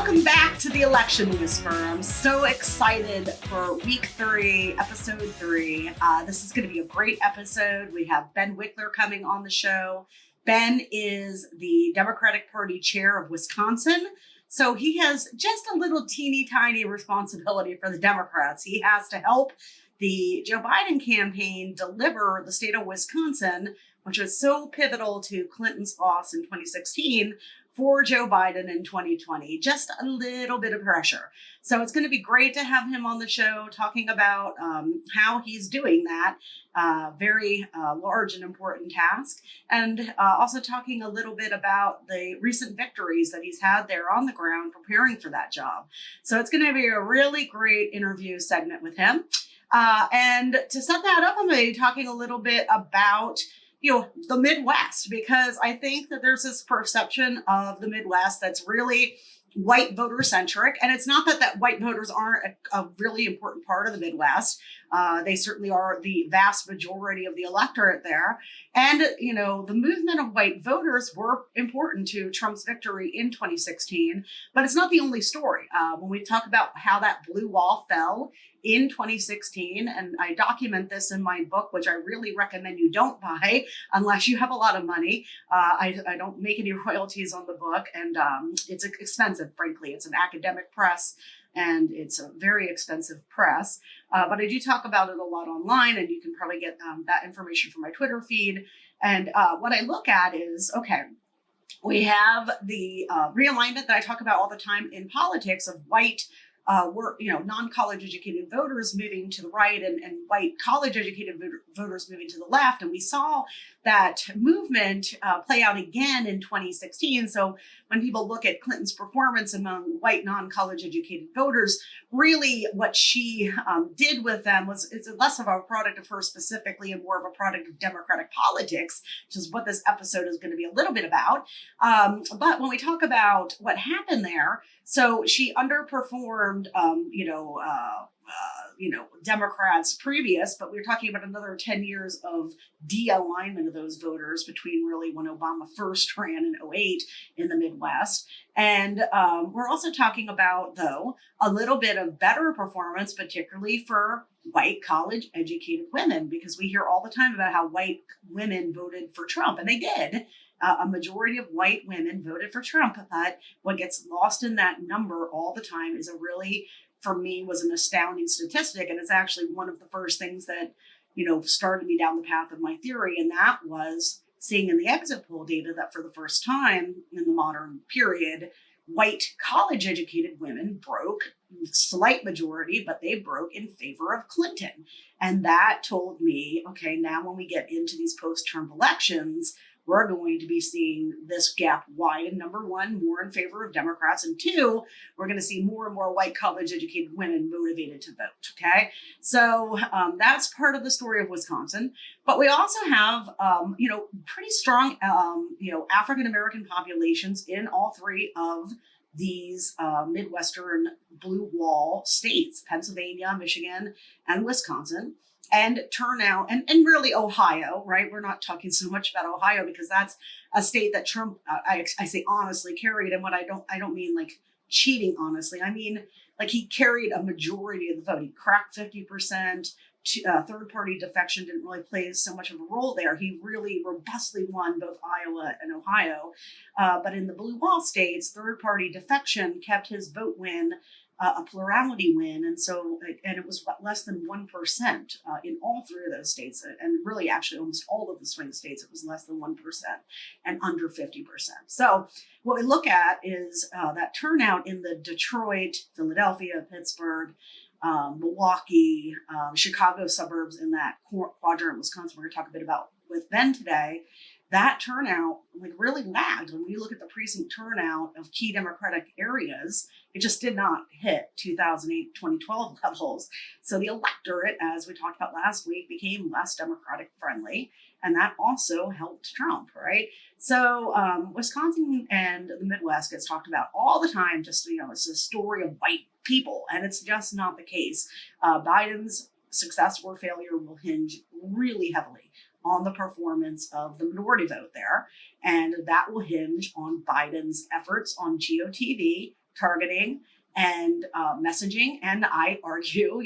Welcome back to the Election Whisperer. I'm so excited for week 3, episode 3. This is going to be a great episode. We have Ben Wikler coming on the show. Ben is the Democratic Party chair of Wisconsin. So he has just a little teeny tiny responsibility for the Democrats. He has to help the Joe Biden campaign deliver the state of Wisconsin, which was so pivotal to Clinton's loss in 2016, for Joe Biden in 2020. Just a little bit of pressure. So it's going to be great to have him on the show talking about how he's doing that very large and important task, and also talking a little bit about the recent victories that he's had there on the ground preparing for that job. So it's going to be a really great interview segment with him. And to set that up, I'm going to be talking a little bit about the Midwest, because I think that there's this perception of the Midwest that's really white voter centric. And it's not that white voters aren't a really important part of the Midwest. They certainly are the vast majority of the electorate there. And, the movement of white voters were important to Trump's victory in 2016, but it's not the only story. When we talk about how that blue wall fell in 2016, and I document this in my book, which I really recommend you don't buy unless you have a lot of money. I don't make any royalties on the book, and it's expensive, frankly. It's an academic press, and it's a very expensive press. But I do talk about it a lot online, and you can probably get that information from my Twitter feed. And what I look at is, okay, we have the realignment that I talk about all the time in politics of white non-college educated voters moving to the right and white college educated voters moving to the left. And we saw that movement play out again in 2016. So when people look at Clinton's performance among white non-college educated voters, really what she did with them it's less of a product of her specifically and more of a product of Democratic politics, which is what this episode is going to be a little bit about. But when we talk about what happened there, so she underperformed, Democrats previous, but we're talking about another 10 years of de-alignment of those voters between really when Obama first ran in 2008 in the Midwest. And we're also talking about, though, a little bit of better performance, particularly for white college educated women, because we hear all the time about how white women voted for Trump, and they did. A majority of white women voted for Trump, but what gets lost in that number all the time is for me, was an astounding statistic. And it's actually one of the first things that, started me down the path of my theory. And that was seeing in the exit poll data that for the first time in the modern period, white college educated women broke, slight majority, but they broke in favor of Clinton. And that told me, okay, now when we get into these post-Trump elections, we're going to be seeing this gap widen. Number one, more in favor of Democrats. And two, we're going to see more and more white college educated women motivated to vote. Okay. So that's part of the story of Wisconsin. But we also have, pretty strong, African-American populations in all three of these Midwestern blue wall states, Pennsylvania, Michigan, and Wisconsin. And turnout, and really Ohio, right? We're not talking so much about Ohio because that's a state that Trump, I say honestly, carried. And what I don't mean like cheating honestly. I mean, like he carried a majority of the vote. He cracked 50%. Third-party defection didn't really play so much of a role there. He really robustly won both Iowa and Ohio. But in the blue wall states, third-party defection kept his vote win a plurality win. And it was less than 1% in all three of those states. And really, actually, almost all of the swing states, it was less than 1% and under 50%. So what we look at is that turnout in the Detroit, Philadelphia, Pittsburgh, Milwaukee, Chicago suburbs in that quadrant, Wisconsin, we're going to talk a bit about with Ben today. That turnout really lagged. When you look at the precinct turnout of key Democratic areas, it just did not hit 2008, 2012 levels. So the electorate, as we talked about last week, became less Democratic friendly. And that also helped Trump, right? So Wisconsin and the Midwest gets talked about all the time. Just, it's a story of white people, and it's just not the case. Biden's success or failure will hinge really heavily on the performance of the minority vote there. And that will hinge on Biden's efforts on GOTV targeting and messaging, and I argue,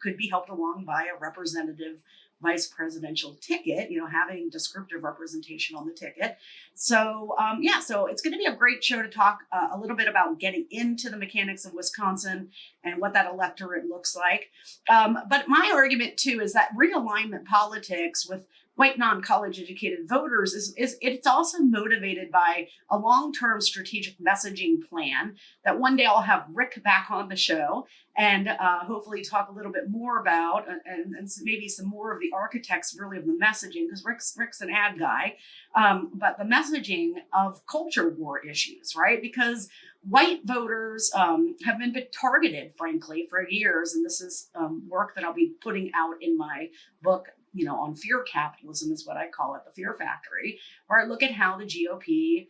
could be helped along by a representative vice presidential ticket, having descriptive representation on the ticket. So so it's going to be a great show to talk a little bit about getting into the mechanics of Wisconsin and what that electorate looks like. But my argument too is that realignment politics with white non-college educated voters is it's also motivated by a long-term strategic messaging plan that one day I'll have Rick back on the show and hopefully talk a little bit more about and maybe some more of the architects really of the messaging, because Rick's an ad guy, but the messaging of culture war issues, right? Because white voters have been targeted, frankly, for years, and this is work that I'll be putting out in my book, on fear capitalism is what I call it, the fear factory, where I look at how the GOP,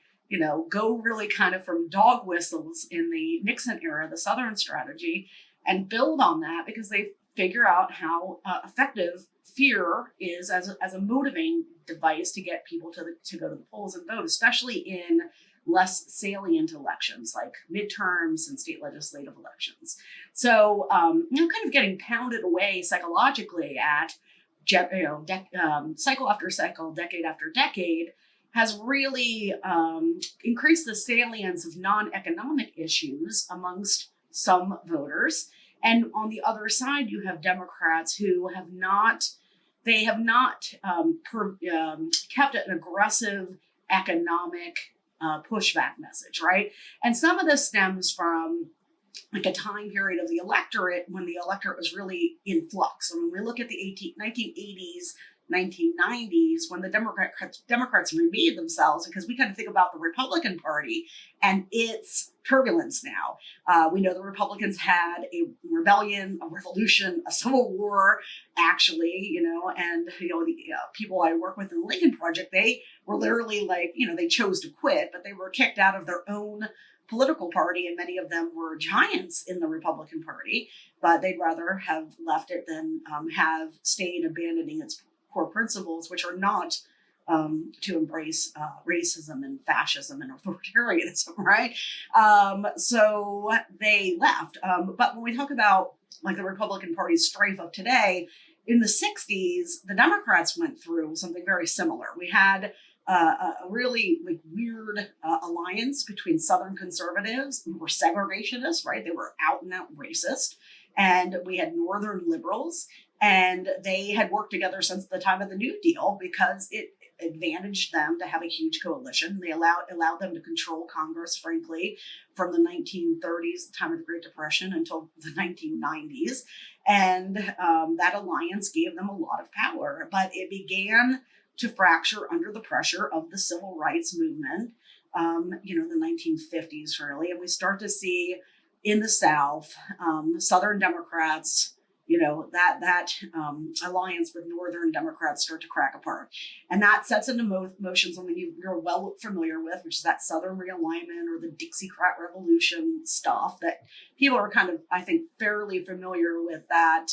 go really kind of from dog whistles in the Nixon era, the Southern strategy, and build on that because they figure out how effective fear is as a motivating device to get people to go to the polls and vote, especially in less salient elections like midterms and state legislative elections. So, kind of getting pounded away psychologically at cycle after cycle, decade after decade, has really increased the salience of non-economic issues amongst some voters. And on the other side, you have Democrats who have not kept an aggressive economic pushback message, right? And some of this stems from like a time period of the electorate when the electorate was really in flux. And when we look at the 1980s, 1990s, when the Democrats remade themselves, because we kind of think about the Republican Party and its turbulence now. We know the Republicans had a rebellion, a revolution, a civil war, actually, and the people I work with in the Lincoln Project, they were literally like, they chose to quit, but they were kicked out of their own political party, and many of them were giants in the Republican Party, but they'd rather have left it than have stayed abandoning its core principles, which are not to embrace racism and fascism and authoritarianism, right? So they left. But when we talk about like the Republican Party's strife of today, in the 60s, the Democrats went through something very similar. We had a really weird alliance between Southern conservatives who were segregationists, right? They were out and out racist. And we had Northern liberals, and they had worked together since the time of the New Deal because it advantaged them to have a huge coalition. They allowed them to control Congress, frankly, from the 1930s, the time of the Great Depression, until the 1990s. And that alliance gave them a lot of power, but it began to fracture under the pressure of the civil rights movement, in the 1950s, really. And we start to see in the South, Southern Democrats, that alliance with Northern Democrats start to crack apart. And that sets into motion something you're well familiar with, which is that Southern realignment or the Dixiecrat Revolution stuff that people are kind of, I think, fairly familiar with that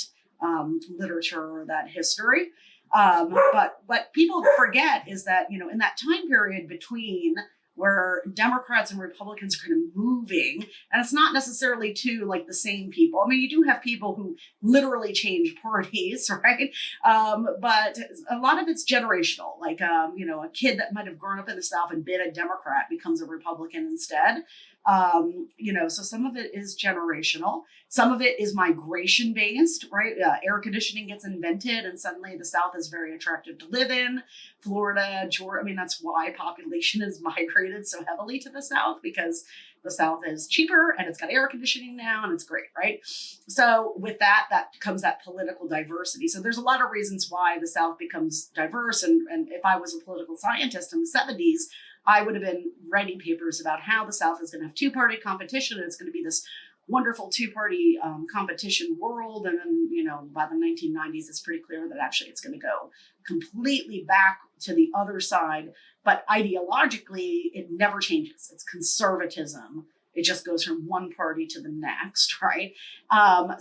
literature or that history. But what people forget is that, in that time period between where Democrats and Republicans are kind of moving, and it's not necessarily to like the same people. I mean, you do have people who literally change parties, right? But a lot of it's generational. Like, a kid that might have grown up in the South and been a Democrat becomes a Republican instead. So some of it is generational. Some of it is migration based, right? Air conditioning gets invented and suddenly the South is very attractive to live in. Florida, Georgia, that's why population is migrated so heavily to the South, because the South is cheaper and it's got air conditioning now and it's great, right? So with that comes that political diversity. So there's a lot of reasons why the South becomes diverse. And if I was a political scientist in the 70s, I would have been writing papers about how the South is going to have two-party competition, and it's going to be this wonderful two-party competition world. And then, by the 1990s, it's pretty clear that actually it's going to go completely back to the other side. But ideologically, it never changes. It's conservatism. It just goes from one party to the next, right?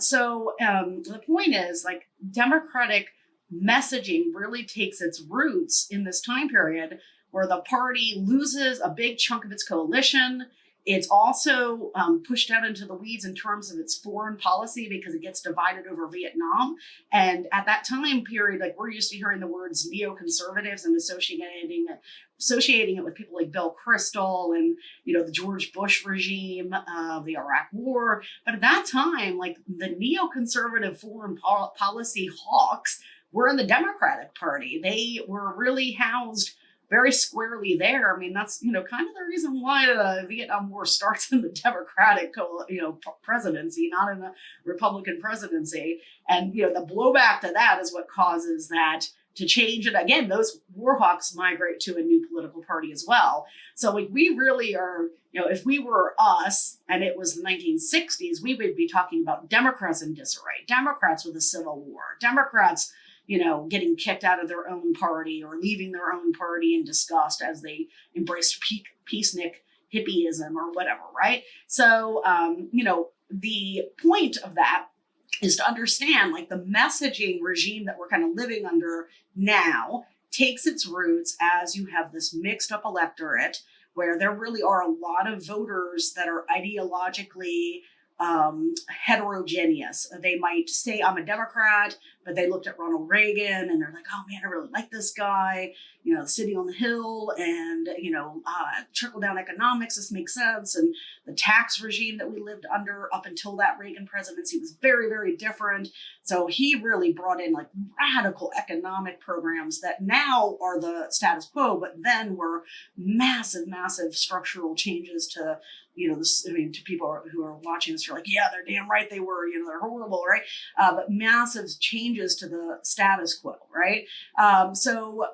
So the point is, like, Democratic messaging really takes its roots in this time period where the party loses a big chunk of its coalition. It's also pushed out into the weeds in terms of its foreign policy because it gets divided over Vietnam. And at that time period, like we're used to hearing the words neoconservatives and associating it with people like Bill Kristol and, the George Bush regime, the Iraq War. But at that time, like the neoconservative foreign policy hawks were in the Democratic Party. They were really housed very squarely there. I mean, that's, kind of the reason why the Vietnam War starts in the Democratic, presidency, not in the Republican presidency. And, the blowback to that is what causes that to change. And again, those war hawks migrate to a new political party as well. So like we really are, if we were us and it was the 1960s, we would be talking about Democrats in disarray, Democrats with a civil war, Democrats getting kicked out of their own party or leaving their own party in disgust as they embraced peacenik hippieism or whatever, right? So, the point of that is to understand like the messaging regime that we're kind of living under now takes its roots as you have this mixed up electorate where there really are a lot of voters that are ideologically heterogeneous. They might say, I'm a Democrat, but they looked at Ronald Reagan and they're like, oh man, I really like this guy, City on the Hill and, trickle down economics, this makes sense. And the tax regime that we lived under up until that Reagan presidency was very, very different. So he really brought in like radical economic programs that now are the status quo, but then were massive, massive structural changes to to people who are watching this, are like, yeah, they're damn right they were, they're horrible, right? But massive changes to the status quo, right? So,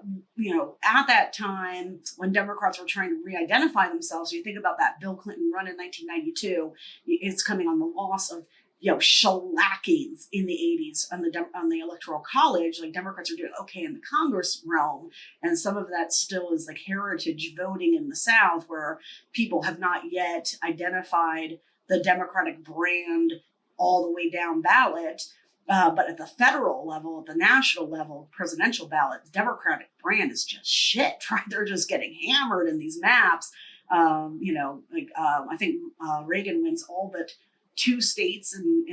at that time, when Democrats were trying to re-identify themselves, you think about that Bill Clinton run in 1992, it's coming on the loss of shellackings in the 80s on the Electoral College. Like Democrats are doing okay in the Congress realm, and some of that still is like heritage voting in the South, where people have not yet identified the Democratic brand all the way down ballot. But at the federal level, at the national level, presidential ballot, the Democratic brand is just shit, right? They're just getting hammered in these maps. I think Reagan wins all but 2 states in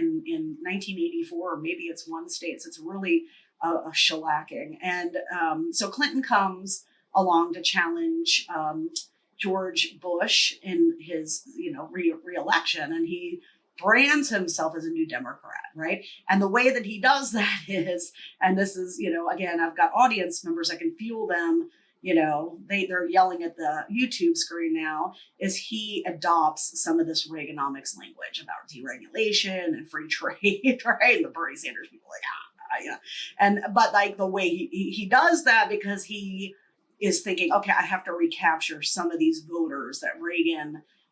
1984, or maybe it's 1 state. So it's really a shellacking. And so Clinton comes along to challenge George Bush in his, re-election, and he brands himself as a new Democrat, right? And the way that he does that is, and this is, again, I've got audience members, I can feel them, they're yelling at the YouTube screen now, is he adopts some of this Reaganomics language about deregulation and free trade, right? And the Bernie Sanders people but like the way he does that, because he is thinking, okay, I have to recapture some of these voters that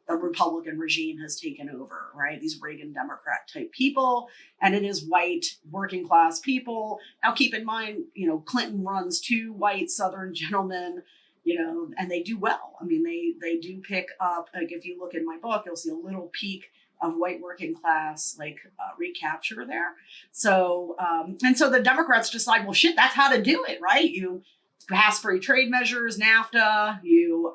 the Republican regime has taken over, right? These Reagan Democrat type people, and it is white working class people. Now keep in mind, Clinton runs 2 white Southern gentlemen, and they do well. I mean, they do pick up, like if you look in my book, you'll see a little peak of white working class, recapture there. So, and so the Democrats decide, well, shit, that's how to do it, right? You pass free trade measures, NAFTA, you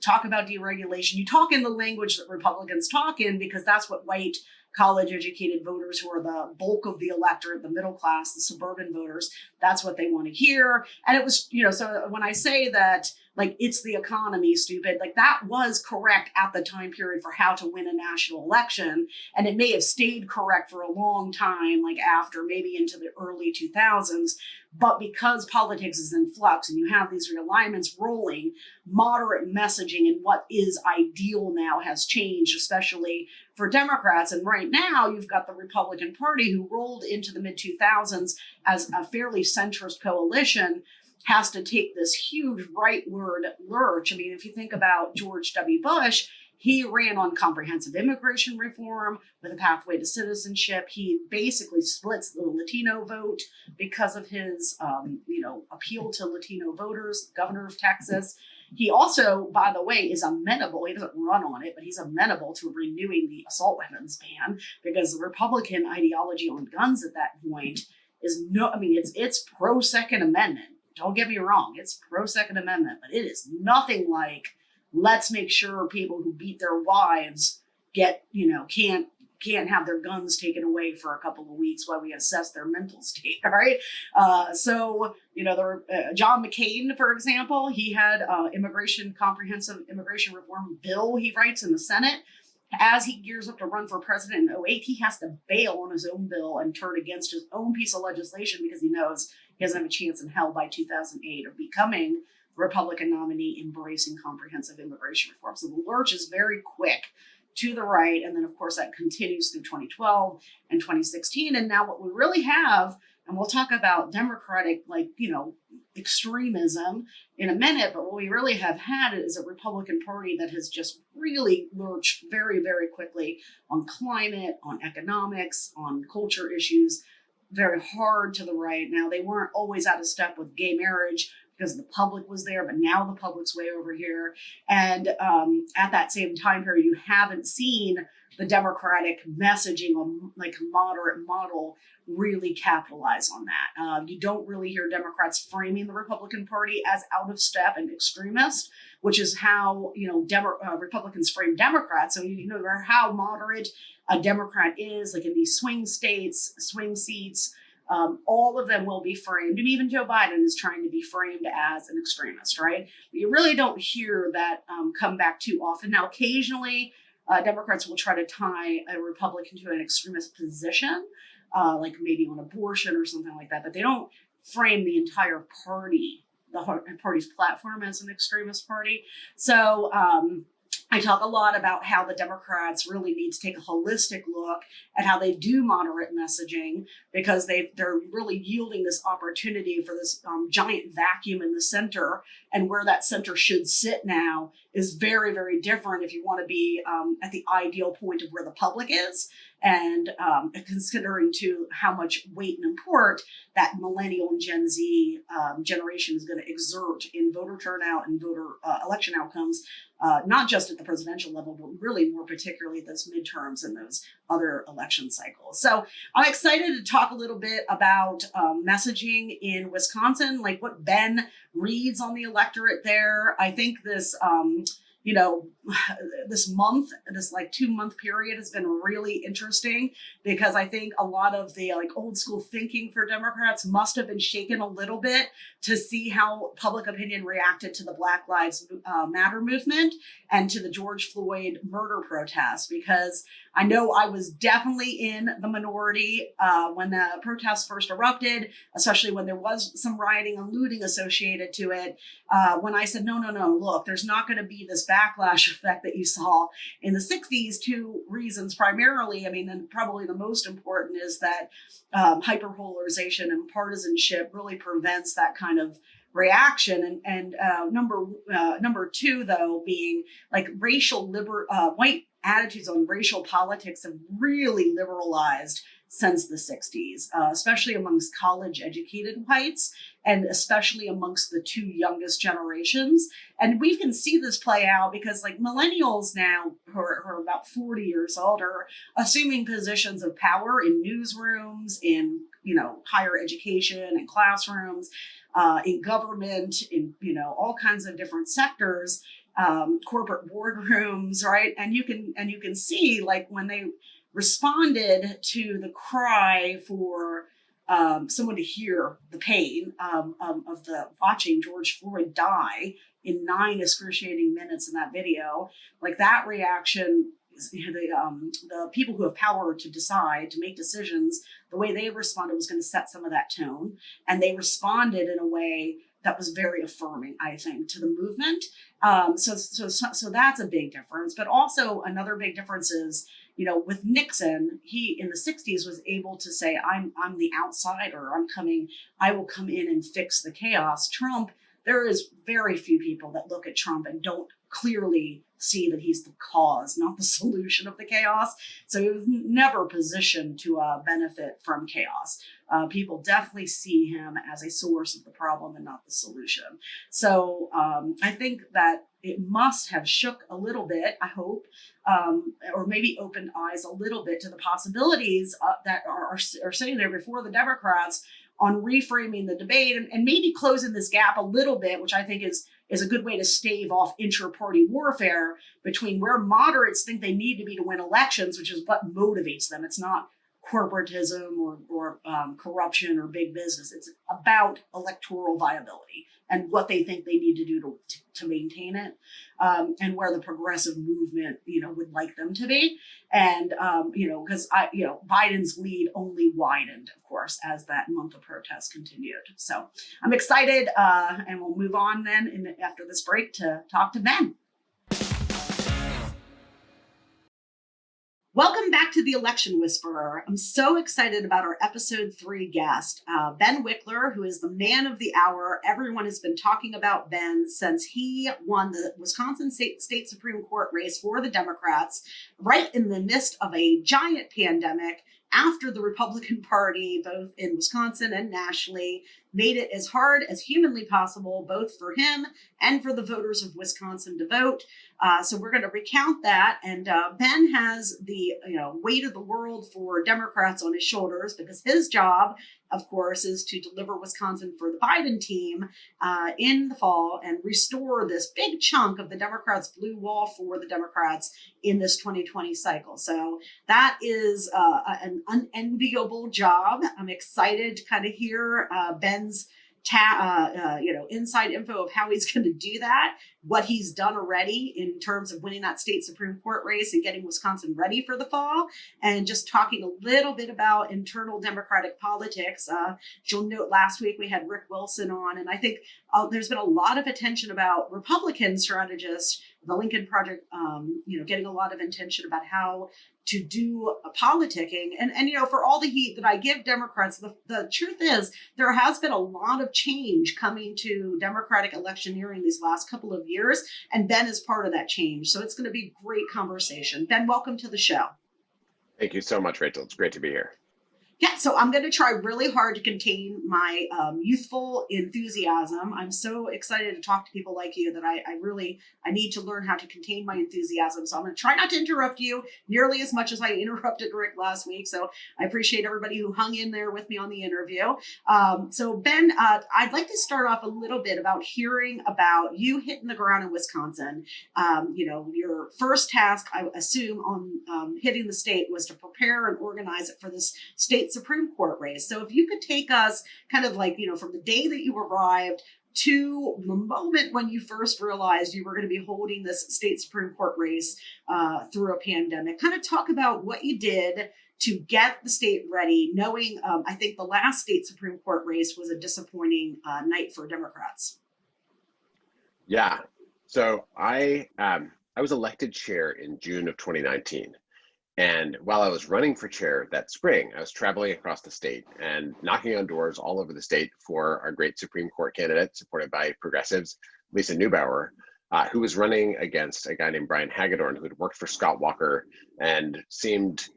talk about deregulation. You talk in the language that Republicans talk in, because that's what white college-educated voters, who are the bulk of the electorate, the middle class, the suburban voters, that's what they want to hear. And it was, so when I say that, like, it's the economy, stupid, like that was correct at the time period for how to win a national election. And it may have stayed correct for a long time, like after maybe into the early 2000s. But because politics is in flux and you have these realignments rolling, moderate messaging and what is ideal now has changed, especially for Democrats. And right now you've got the Republican Party, who rolled into the mid-2000s as a fairly centrist coalition, has to take this huge rightward lurch. I mean, if you think about George W. Bush, he ran on comprehensive immigration reform with a pathway to citizenship. He basically splits the Latino vote because of his, appeal to Latino voters, governor of Texas. He also, by the way, is amenable. He doesn't run on it, but he's amenable to renewing the assault weapons ban, because the Republican ideology on guns at that point is it's pro-Second Amendment. Don't get me wrong, it's pro-Second Amendment, but it is nothing like let's make sure people who beat their wives get, can't have their guns taken away for a couple of weeks while we assess their mental state. All right. John McCain, for example, he had comprehensive immigration reform bill he writes in the Senate. As he gears up to run for president in 2008, he has to bail on his own bill and turn against his own piece of legislation because he knows he doesn't have a chance in hell by 2008 of becoming the Republican nominee embracing comprehensive immigration reform. So the lurch is very quick to the right. And then, of course, that continues through 2012 and 2016. And now what we really have, and we'll talk about Democratic, extremism in a minute, but what we really have had is a Republican Party that has just really lurched very, very quickly on climate, on economics, on culture issues, very hard to the right. Now, they weren't always out of step with gay marriage because the public was there, but now the public's way over here. And at that same time period, you haven't seen the Democratic messaging on like moderate model really capitalize on that. You don't really hear Democrats framing the Republican Party as out of step and extremist, which is how Republicans frame Democrats. So no matter how moderate a Democrat is, like in these swing states, swing seats, all of them will be framed, and even Joe Biden is trying to be framed as an extremist, right? But you really don't hear that come back too often. Now, occasionally, Democrats will try to tie a Republican to an extremist position, like maybe on abortion or something like that, but they don't frame the entire party, the party's platform as an extremist party. So I talk a lot about how the Democrats really need to take a holistic look at how they do moderate messaging, because they're really yielding this opportunity for this giant vacuum in the center, and where that center should sit now is very, very different if you want to be at the ideal point of where the public is, and considering to how much weight and import that millennial and Gen Z generation is going to exert in voter turnout and voter election outcomes, not just at the presidential level, but really more particularly those midterms and those other election cycles. So I'm excited to talk a little bit about messaging in Wisconsin, like what Ben reads on the electorate there. I think this, this like 2-month period has been really interesting, because I think a lot of the old school thinking for Democrats must have been shaken a little bit to see how public opinion reacted to the Black Lives Matter movement and to the George Floyd murder protests, because I know I was definitely in the minority when the protests first erupted, especially when there was some rioting and looting associated to it. When I said, no, look, there's not going to be this backlash effect that you saw in the 60s. Two reasons primarily. I mean, and probably the most important is that hyperpolarization and partisanship really prevents that kind of reaction. And number two, though, being like white attitudes on racial politics have really liberalized since the 60s, especially amongst college-educated whites, and especially amongst the two youngest generations. And we can see this play out because millennials now, who are about 40 years old, are assuming positions of power in newsrooms, in higher education and classrooms, in government, in all kinds of different sectors. Corporate boardrooms, right? And you can see when they responded to the cry for someone to hear the pain of the watching George Floyd die in 9 excruciating minutes in that video, that reaction. The people who have power to decide, to make decisions, the way they responded was going to set some of that tone, and they responded in a way that was very affirming, I think, to the movement. So that's a big difference. But also another big difference is, with Nixon, he in the 60s was able to say, I'm the outsider. I will come in and fix the chaos. Trump, there is very few people that look at Trump and don't clearly see that he's the cause, not the solution of the chaos. So he was never positioned to benefit from chaos. People definitely see him as a source of the problem and not the solution. So I think that it must have shook a little bit, I hope, or maybe opened eyes a little bit to the possibilities that are sitting there before the Democrats on reframing the debate and maybe closing this gap a little bit, which I think is is a good way to stave off intra-party warfare between where moderates think they need to be to win elections, which is what motivates them. It's not corporatism or corruption or big business. It's about electoral viability and what they think they need to do to maintain it, and where the progressive movement, would like them to be. And, because Biden's lead only widened, of course, as that month of protest continued. So I'm excited, and we'll move on then after this break to talk to Ben. Welcome back to the Election Whisperer. I'm so excited about our episode 3 guest, Ben Wikler, who is the man of the hour. Everyone has been talking about Ben since he won the Wisconsin State Supreme Court race for the Democrats, right in the midst of a giant pandemic, after the Republican Party, both in Wisconsin and nationally, made it as hard as humanly possible, both for him and for the voters of Wisconsin to vote. So we're going to recount that. And Ben has the weight of the world for Democrats on his shoulders, because his job, of course, is to deliver Wisconsin for the Biden team in the fall and restore this big chunk of the Democrats' blue wall for the Democrats in this 2020 cycle. So that is an unenviable job. I'm excited to kind of hear Ben's inside info of how he's going to do that, what he's done already in terms of winning that state Supreme Court race and getting Wisconsin ready for the fall, and just talking a little bit about internal Democratic politics. You'll note last week we had Rick Wilson on, and I think there's been a lot of attention about Republican strategists, the Lincoln Project, getting a lot of attention about how to do politicking. And for all the heat that I give Democrats, the truth is there has been a lot of change coming to Democratic electioneering these last couple of years, and Ben is part of that change. So it's going to be a great conversation. Ben, welcome to the show. Thank you so much, Rachel. It's great to be here. Yeah, so I'm going to try really hard to contain my youthful enthusiasm. I'm so excited to talk to people like you that I need to learn how to contain my enthusiasm. So I'm going to try not to interrupt you nearly as much as I interrupted Rick last week. So I appreciate everybody who hung in there with me on the interview. So Ben, I'd like to start off a little bit about hearing about you hitting the ground in Wisconsin. Your first task, I assume, on hitting the state was to prepare and organize it for this state Supreme Court race. So if you could take us kind of from the day that you arrived to the moment when you first realized you were going to be holding this state Supreme Court race through a pandemic, kind of talk about what you did to get the state ready, knowing I think the last state Supreme Court race was a disappointing night for Democrats. Yeah. So I was elected chair in June of 2019. And while I was running for chair that spring, I was traveling across the state and knocking on doors all over the state for our great Supreme Court candidate, supported by progressives, Lisa Neubauer, who was running against a guy named Brian Hagedorn, who had worked for Scott Walker and seemed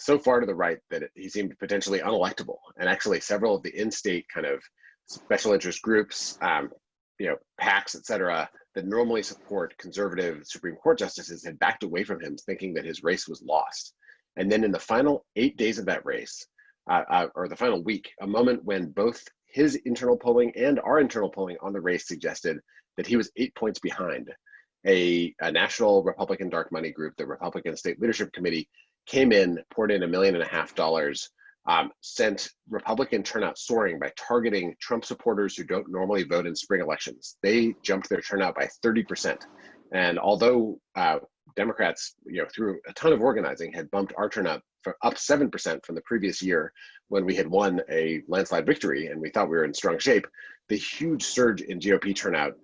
so far to the right that he seemed potentially unelectable. And actually several of the in-state kind of special interest groups, PACs, et cetera, that normally support conservative Supreme Court justices had backed away from him, thinking that his race was lost. And then in the final 8 days of that race, or the final week, a moment when both his internal polling and our internal polling on the race suggested that he was 8 points behind. A national Republican dark money group, the Republican State Leadership Committee, came in, poured in $1.5 million, sent Republican turnout soaring by targeting Trump supporters who don't normally vote in spring elections. They jumped their turnout by 30%. And although Democrats, through a ton of organizing, had bumped our turnout up 7% from the previous year when we had won a landslide victory and we thought we were in strong shape, the huge surge in GOP turnout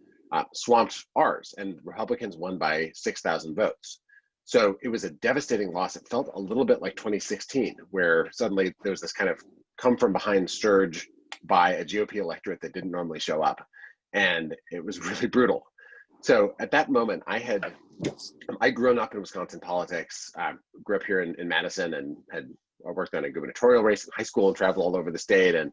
swamped ours, and Republicans won by 6,000 votes. So it was a devastating loss. It felt a little bit like 2016, where suddenly there was this kind of come from behind surge by a GOP electorate that didn't normally show up. And it was really brutal. So at that moment, I'd grown up in Wisconsin politics, grew up here in Madison, and had worked on a gubernatorial race in high school and traveled all over the state, and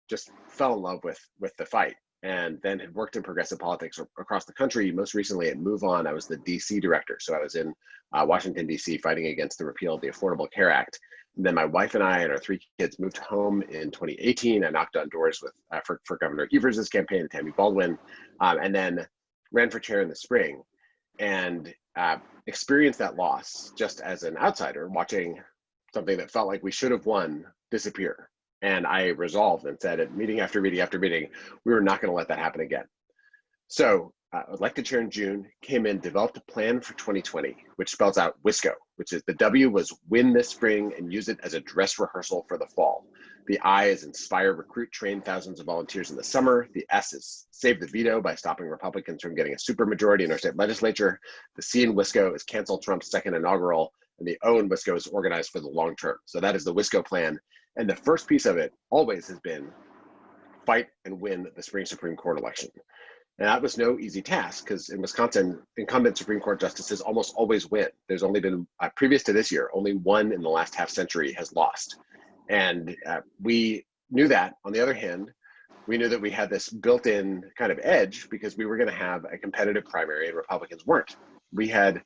just fell in love with the fight. And then had worked in progressive politics across the country. Most recently at Move On, I was the DC director. So I was in Washington, DC, fighting against the repeal of the Affordable Care Act. And then my wife and I and our 3 kids moved home in 2018. I knocked on doors with for Governor Evers' campaign and Tammy Baldwin, and then ran for chair in the spring, and experienced that loss just as an outsider, watching something that felt like we should have won disappear. And I resolved and said at meeting after meeting after meeting, we were not going to let that happen again. So elected chair in June, came in, developed a plan for 2020, which spells out WISCO, which is the W was win this spring and use it as a dress rehearsal for the fall. The I is inspire, recruit, train thousands of volunteers in the summer. The S is save the veto by stopping Republicans from getting a supermajority in our state legislature. The C in WISCO is cancel Trump's second inaugural. And the O in WISCO is organized for the long term. So that is the WISCO plan. And the first piece of it always has been fight and win the spring Supreme Court election. And that was no easy task, because in Wisconsin, incumbent Supreme Court justices almost always win. There's only been, previous to this year, only one in the last half century has lost. And we knew that. On the other hand, we knew that we had this built-in kind of edge because we were going to have a competitive primary and Republicans weren't. We had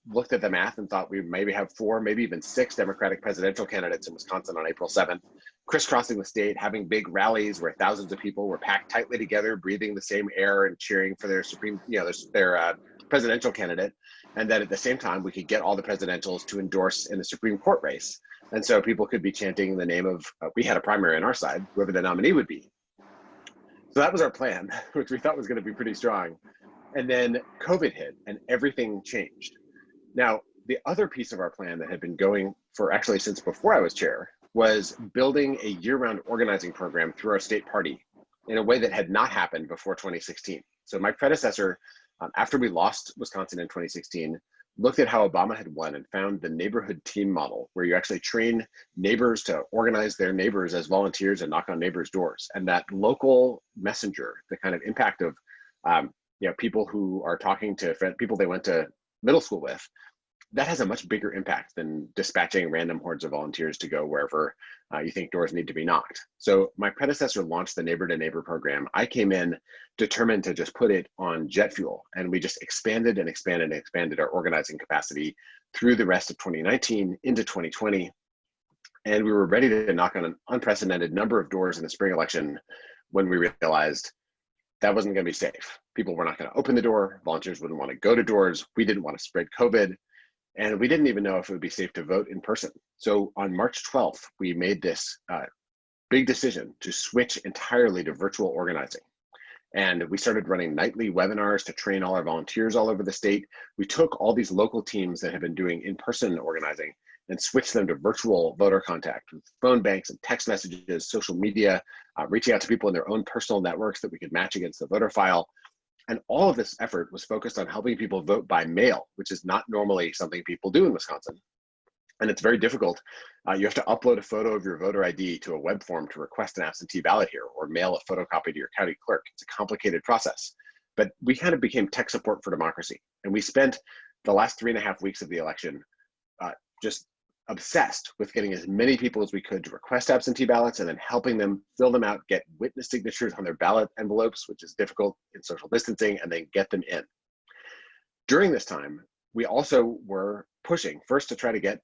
looked at the math and thought we maybe have 4, maybe even 6 Democratic presidential candidates in Wisconsin on April 7th, crisscrossing the state, having big rallies where thousands of people were packed tightly together, breathing the same air and cheering for their their presidential candidate. And then at the same time, we could get all the presidentials to endorse in the Supreme Court race. And so people could be chanting the name of, we had a primary on our side, whoever the nominee would be. So that was our plan, which we thought was going to be pretty strong. And then COVID hit and everything changed. Now, the other piece of our plan that had been going for actually since before I was chair was building a year-round organizing program through our state party in a way that had not happened before 2016. So my predecessor, after we lost Wisconsin in 2016, looked at how Obama had won and found the neighborhood team model, where you actually train neighbors to organize their neighbors as volunteers and knock on neighbors' doors. And that local messenger, the kind of impact of people who are talking to people they went to middle school with, that has a much bigger impact than dispatching random hordes of volunteers to go wherever you think doors need to be knocked. So my predecessor launched the Neighbor to Neighbor program. I came in determined to just put it on jet fuel, and we just expanded and expanded and expanded our organizing capacity through the rest of 2019 into 2020. And we were ready to knock on an unprecedented number of doors in the spring election when we realized that wasn't going to be safe. People were not going to open the door. Volunteers wouldn't want to go to doors. We didn't want to spread COVID. And we didn't even know if it would be safe to vote in person. So on March 12th, we made this big decision to switch entirely to virtual organizing. And we started running nightly webinars to train all our volunteers all over the state. We took all these local teams that had been doing in-person organizing and switched them to virtual voter contact with phone banks and text messages, social media, reaching out to people in their own personal networks that we could match against the voter file. And all of this effort was focused on helping people vote by mail, which is not normally something people do in Wisconsin. And it's very difficult. You have to upload a photo of your voter ID to a web form to request an absentee ballot here, or mail a photocopy to your county clerk. It's a complicated process. But we kind of became tech support for democracy. And we spent the last 3.5 weeks of the election just obsessed with getting as many people as we could to request absentee ballots and then helping them fill them out, get witness signatures on their ballot envelopes, which is difficult in social distancing, and then get them in. During this time, we also were pushing first to try to get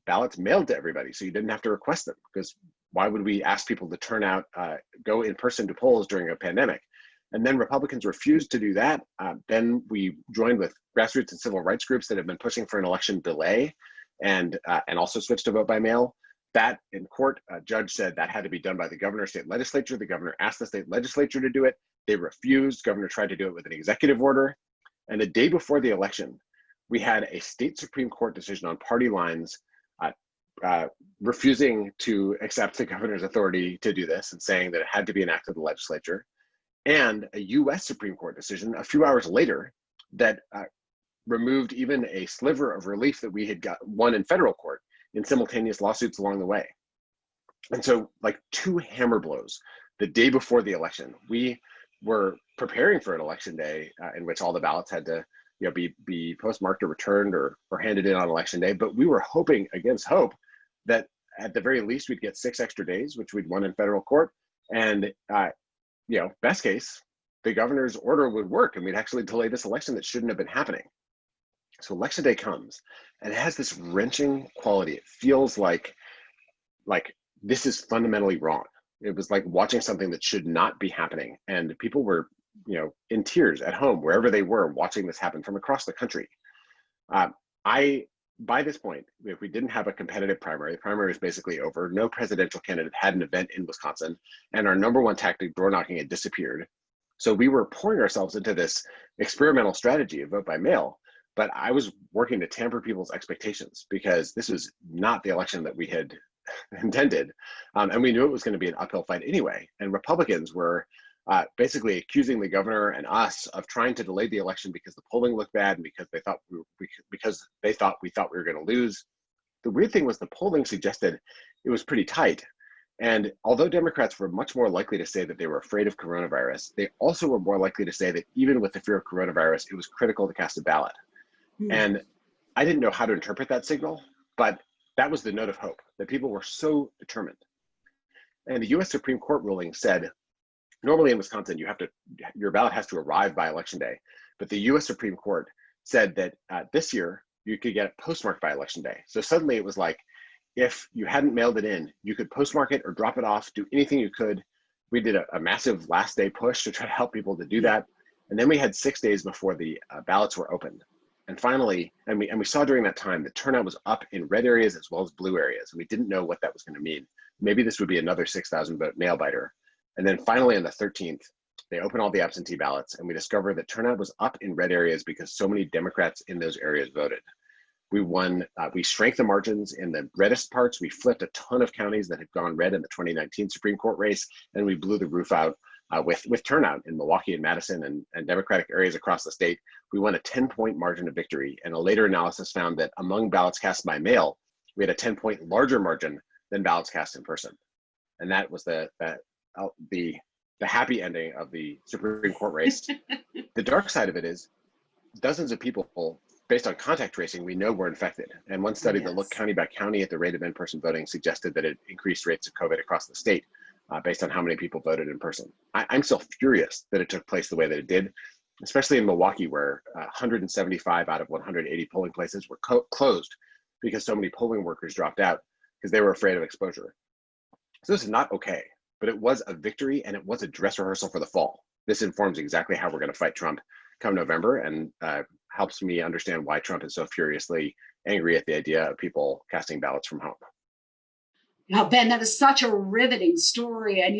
ballots mailed to everybody so you didn't have to request them, because why would we ask people to turn out, go in person to polls during a pandemic? And then Republicans refused to do that. Then we joined with grassroots and civil rights groups that have been pushing for an election delay and also switched to vote by mail. That in court, a judge said that had to be done by the governor, state legislature. The governor asked the state legislature to do it. They refused. Governor tried to do it with an executive order. And the day before the election, we had a state Supreme Court decision on party lines refusing to accept the governor's authority to do this and saying that it had to be an act of the legislature. And a US Supreme Court decision a few hours later that removed even a sliver of relief that we had won in federal court in simultaneous lawsuits along the way. And so, like 2 hammer blows the day before the election, we were preparing for an election day in which all the ballots had to be postmarked or returned or handed in on election day. But we were hoping against hope that at the very least we'd get 6 extra days, which we'd won in federal court. And best case, the governor's order would work and we'd actually delay this election that shouldn't have been happening. So election day comes, and it has this wrenching quality. It feels like this is fundamentally wrong. It was like watching something that should not be happening, and people were, in tears at home wherever they were watching this happen from across the country. I By this point, if we didn't have a competitive primary, the primary was basically over. No presidential candidate had an event in Wisconsin, and our number one tactic, door knocking, had disappeared. So we were pouring ourselves into this experimental strategy of vote by mail. But I was working to tamper people's expectations because this was not the election that we had intended. And we knew it was going to be an uphill fight anyway. And Republicans were basically accusing the governor and us of trying to delay the election because the polling looked bad and because they thought we thought we were going to lose. The weird thing was the polling suggested it was pretty tight. And although Democrats were much more likely to say that they were afraid of coronavirus, they also were more likely to say that even with the fear of coronavirus, it was critical to cast a ballot. And I didn't know how to interpret that signal, but that was the note of hope, that people were so determined. And the US Supreme Court ruling said, normally in Wisconsin, your ballot has to arrive by election day. But the US Supreme Court said that this year, you could get it postmarked by election day. So suddenly it was like, if you hadn't mailed it in, you could postmark it or drop it off, do anything you could. We did a massive last day push to try to help people to do that. And then we had 6 days before the ballots were opened. And finally, and we saw during that time, the turnout was up in red areas as well as blue areas. And we didn't know what that was going to mean. Maybe this would be another 6,000 vote nail biter. And then finally on the 13th, they opened all the absentee ballots and we discovered that turnout was up in red areas because so many Democrats in those areas voted. We won, we shrank the margins in the reddest parts. We flipped a ton of counties that had gone red in the 2019 Supreme Court race, and we blew the roof out with turnout in Milwaukee and Madison and Democratic areas across the state. We won a 10-point margin of victory, and a later analysis found that among ballots cast by mail, we had a 10-point larger margin than ballots cast in person. And that was the happy ending of the Supreme Court race. The dark side of it is dozens of people, based on contact tracing, we know were infected. And one study that looked county by county at the rate of in-person voting suggested that it increased rates of COVID across the state based on how many people voted in person. I'm still furious that it took place the way that it did, especially in Milwaukee, where 175 out of 180 polling places were closed because so many polling workers dropped out because they were afraid of exposure. So this is not okay, but it was a victory and it was a dress rehearsal for the fall. This informs exactly how we're going to fight Trump come November, and helps me understand why Trump is so furiously angry at the idea of people casting ballots from home. Now, Ben, that is such a riveting story. And,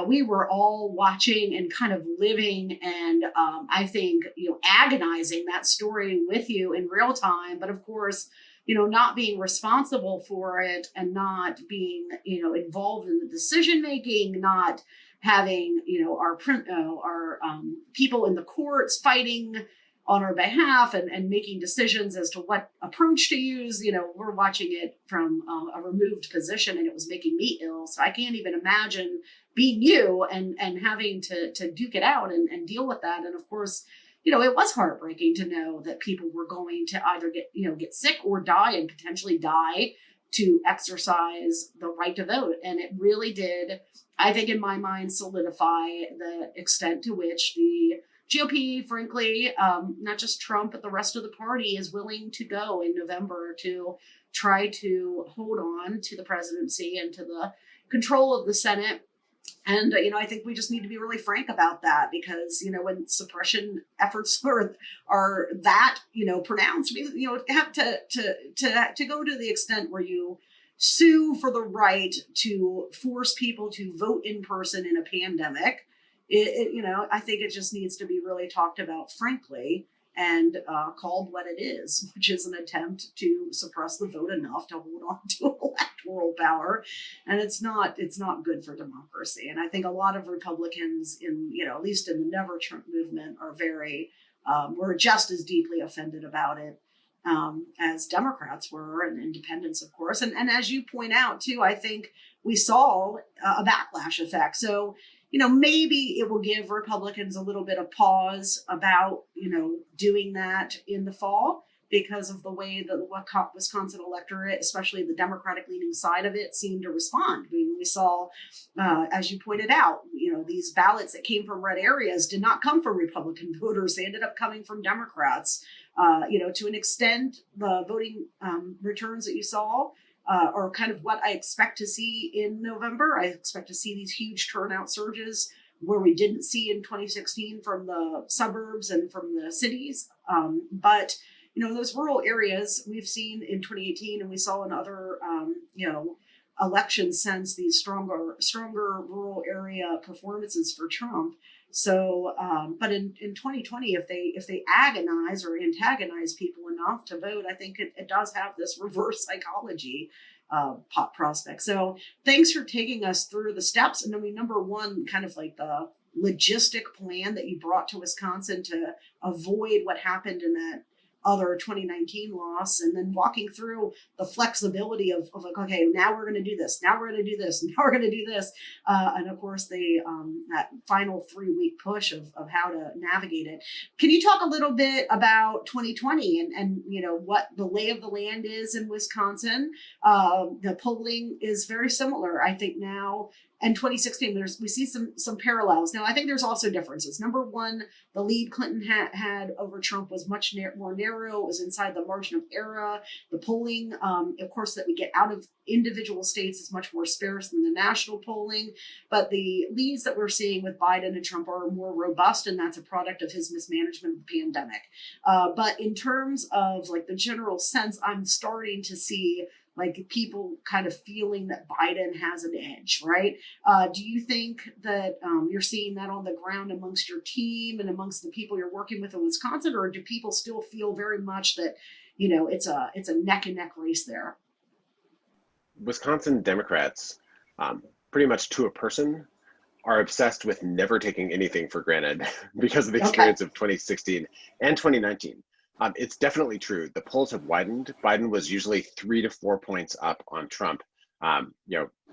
we were all watching and kind of living and I think, agonizing that story with you in real time. But of course, not being responsible for it and not being, involved in the decision making, not having, our people in the courts fighting on our behalf and making decisions as to what approach to use. We're watching it from a removed position, and it was making me ill. So I can't even imagine being you and having to duke it out and deal with that. And of course, it was heartbreaking to know that people were going to either get sick or die, and potentially die to exercise the right to vote. And it really did, I think, in my mind, solidify the extent to which the GOP, frankly, not just Trump, but the rest of the party is willing to go in November to try to hold on to the presidency and to the control of the Senate. And, I think we just need to be really frank about that, because, when suppression efforts are that, pronounced, we, have to go to the extent where you sue for the right to force people to vote in person in a pandemic. I think it just needs to be really talked about frankly and called what it is, which is an attempt to suppress the vote enough to hold on to electoral power. And it's not good for democracy. And I think a lot of Republicans at least in the Never Trump movement were just as deeply offended about it as Democrats were, and independents, of course. And as you point out too, I think we saw a backlash effect. So, maybe it will give Republicans a little bit of pause about, doing that in the fall, because of the way that the Wisconsin electorate, especially the Democratic leaning side of it, seemed to respond. I mean, we saw, as you pointed out, these ballots that came from red areas did not come from Republican voters. They ended up coming from Democrats To an extent, the voting returns that you saw are kind of what I expect to see in November. I expect to see these huge turnout surges where we didn't see in 2016 from the suburbs and from the cities. But those rural areas we've seen in 2018, and we saw in other, elections since, these stronger rural area performances for Trump. So, but in 2020, if they agonize or antagonize people enough to vote, I think it does have this reverse psychology pop prospect. So thanks for taking us through the steps. And I mean, number one, kind of like the logistic plan that you brought to Wisconsin to avoid what happened in that other 2019 loss, and then walking through the flexibility of like, okay, now we're going to do this, now we're going to do this, now we're going to do this, and of course that final 3-week push of how to navigate it. Can you talk a little bit about 2020 and what the lay of the land is in Wisconsin? The polling is very similar, I think, now. And 2016, we see some parallels. Now, I think there's also differences. Number one, the lead Clinton had over Trump was much more narrow. It was inside the margin of error. The polling, of course, that we get out of individual states is much more sparse than the national polling. But the leads that we're seeing with Biden and Trump are more robust, and that's a product of his mismanagement of the pandemic. But in terms of like the general sense, I'm starting to see like people kind of feeling that Biden has an edge, right? Do you think that you're seeing that on the ground amongst your team and amongst the people you're working with in Wisconsin, or do people still feel very much that, it's a neck and neck race there? Wisconsin Democrats, pretty much to a person, are obsessed with never taking anything for granted because of the experience of 2016 and 2019. It's definitely true. The polls have widened. Biden was usually 3 to 4 points up on Trump,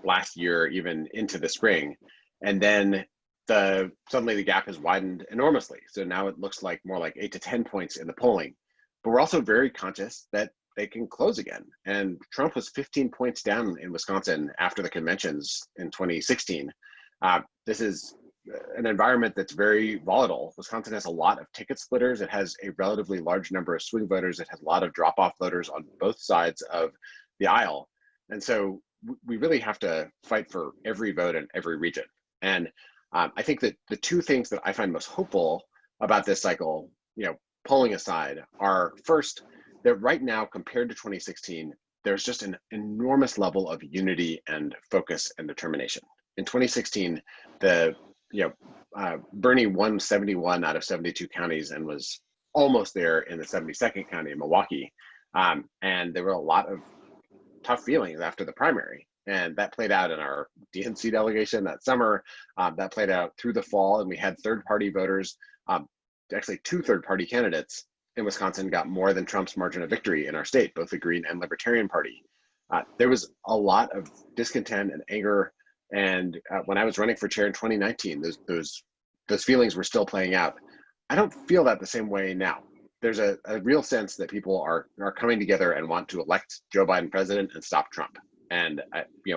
last year, even into the spring. And then suddenly the gap has widened enormously. So now it looks like more like 8 to 10 points in the polling. But we're also very conscious that they can close again. And Trump was 15 points down in Wisconsin after the conventions in 2016. This is an environment that's very volatile. Wisconsin has a lot of ticket splitters. It has a relatively large number of swing voters. It has a lot of drop-off voters on both sides of the aisle. And so we really have to fight for every vote in every region. And I think that the two things that I find most hopeful about this cycle, polling aside, are first, that right now, compared to 2016, there's just an enormous level of unity and focus and determination. In 2016, Bernie won 71 out of 72 counties and was almost there in the 72nd county in Milwaukee. And there were a lot of tough feelings after the primary. And that played out in our DNC delegation that summer. That played out through the fall. And we had third-party voters, actually 2 third-party candidates in Wisconsin got more than Trump's margin of victory in our state, both the Green and Libertarian Party. There was a lot of discontent and anger. And when I was running for chair in 2019, those feelings were still playing out. I don't feel that the same way now. There's a real sense that people are coming together and want to elect Joe Biden president and stop Trump. And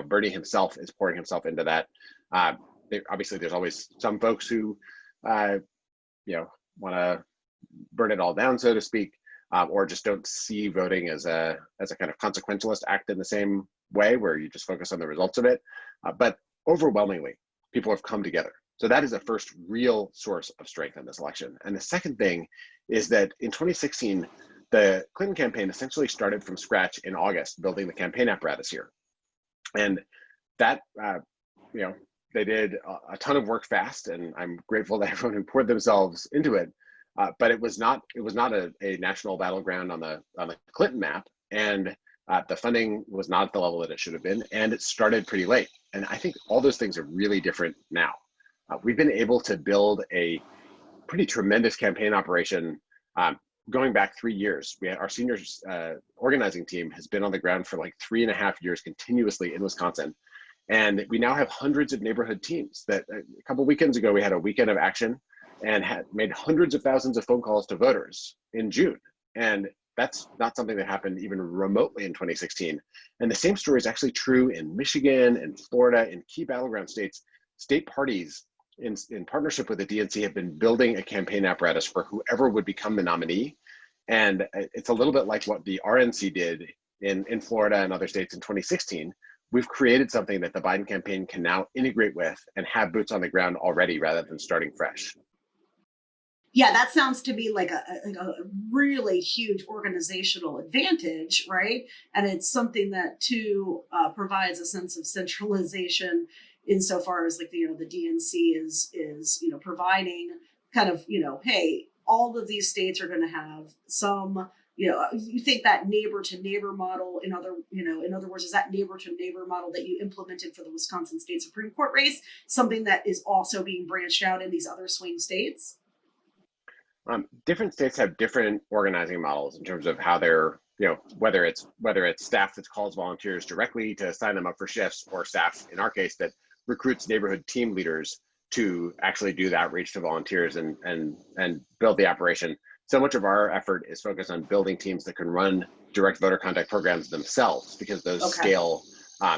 Bernie himself is pouring himself into that. Obviously, there's always some folks who want to burn it all down, so to speak, or just don't see voting as a kind of consequentialist act in the same way, where you just focus on the results of it. But overwhelmingly, people have come together. So that is the first real source of strength in this election. And the second thing is that in 2016, the Clinton campaign essentially started from scratch in August, building the campaign apparatus here. And that, they did a ton of work fast, and I'm grateful to everyone who poured themselves into it. But it was not a national battleground on the Clinton map, and the funding was not at the level that it should have been, and it started pretty late. And I think all those things are really different now. We've been able to build a pretty tremendous campaign operation going back 3 years. Our senior organizing team has been on the ground for like 3.5 years continuously in Wisconsin. And we now have hundreds of neighborhood teams that a couple weekends ago, we had a weekend of action and had made hundreds of thousands of phone calls to voters in June. And that's not something that happened even remotely in 2016. And the same story is actually true in Michigan and Florida, in key battleground states. State parties in partnership with the DNC have been building a campaign apparatus for whoever would become the nominee. And it's a little bit like what the RNC did in Florida and other states in 2016. We've created something that the Biden campaign can now integrate with and have boots on the ground already rather than starting fresh. Yeah, that sounds to me like a really huge organizational advantage, right? And it's something that too provides a sense of centralization insofar as like the DNC is providing kind of hey, all of these states are going to have some. You think that neighbor to neighbor model, in other words, is that neighbor to neighbor model that you implemented for the Wisconsin State Supreme Court race something that is also being branched out in these other swing states? Different states have different organizing models in terms of how they're, whether it's staff that calls volunteers directly to sign them up for shifts, or staff, in our case, that recruits neighborhood team leaders to actually do the outreach to volunteers and build the operation. So much of our effort is focused on building teams that can run direct voter contact programs themselves, because those scale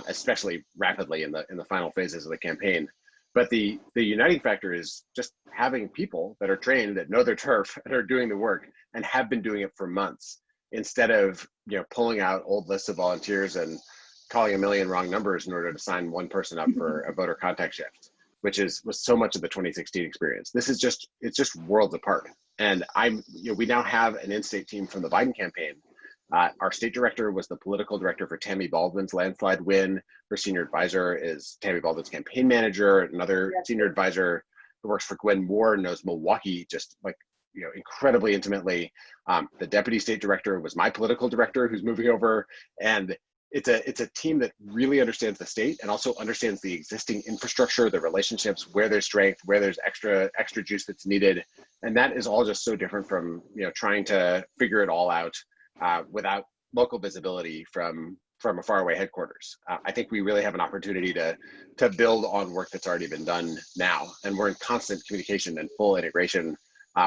especially rapidly in the final phases of the campaign. But the uniting factor is just having people that are trained, that know their turf, and are doing the work and have been doing it for months, instead of pulling out old lists of volunteers and calling a million wrong numbers in order to sign one person up for a voter contact shift, which was so much of the 2016 experience. It's just worlds apart. And we now have an in-state team from the Biden campaign. Our state director was the political director for Tammy Baldwin's landslide win. Her senior advisor is Tammy Baldwin's campaign manager. Another senior advisor who works for Gwen Moore knows Milwaukee just incredibly intimately. The deputy state director was my political director, who's moving over. And it's a team that really understands the state and also understands the existing infrastructure, the relationships, where there's strength, where there's extra juice that's needed. And that is all just so different from trying to figure it all out without local visibility from a faraway headquarters. I think we really have an opportunity to build on work that's already been done now. And we're in constant communication and full integration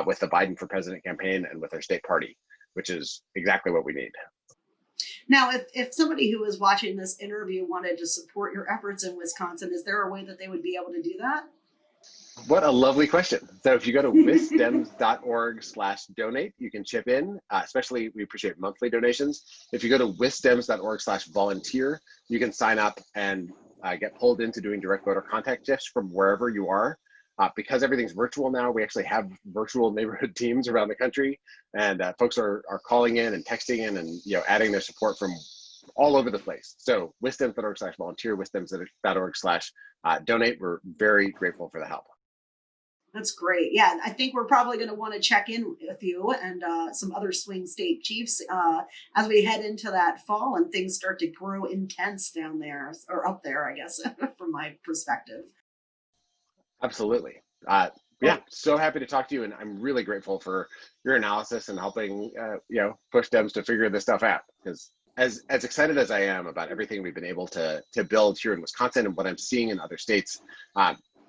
with the Biden for President campaign and with our state party, which is exactly what we need. Now, if somebody who is watching this interview wanted to support your efforts in Wisconsin, is there a way that they would be able to do that? What a lovely question. So if you go to wisdems.org/donate, you can chip in, especially we appreciate monthly donations. If you go to wisdems.org/volunteer, you can sign up and get pulled into doing direct voter contact shifts from wherever you are. Because everything's virtual now, we actually have virtual neighborhood teams around the country, and folks are calling in and texting in and adding their support from all over the place. So wisdems.org/volunteer, wisdems.org/donate. We're very grateful for the help. That's great. Yeah, I think we're probably going to want to check in with you and some other swing state chiefs as we head into that fall and things start to grow intense down there, or up there, I guess, from my perspective. Absolutely. So happy to talk to you, and I'm really grateful for your analysis and helping push Dems to figure this stuff out. Because as excited as I am about everything we've been able to build here in Wisconsin and what I'm seeing in other states,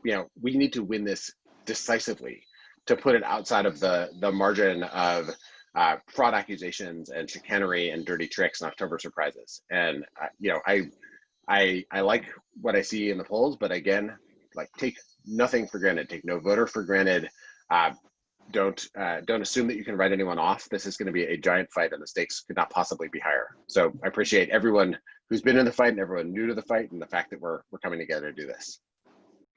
we need to win this decisively to put it outside of the margin of fraud accusations and chicanery and dirty tricks and October surprises. And I like what I see in the polls, but again, take nothing for granted. Take no voter for granted. Don't assume that you can write anyone off. This is going to be a giant fight, and the stakes could not possibly be higher. So I appreciate everyone who's been in the fight and everyone new to the fight, and the fact that we're coming together to do this.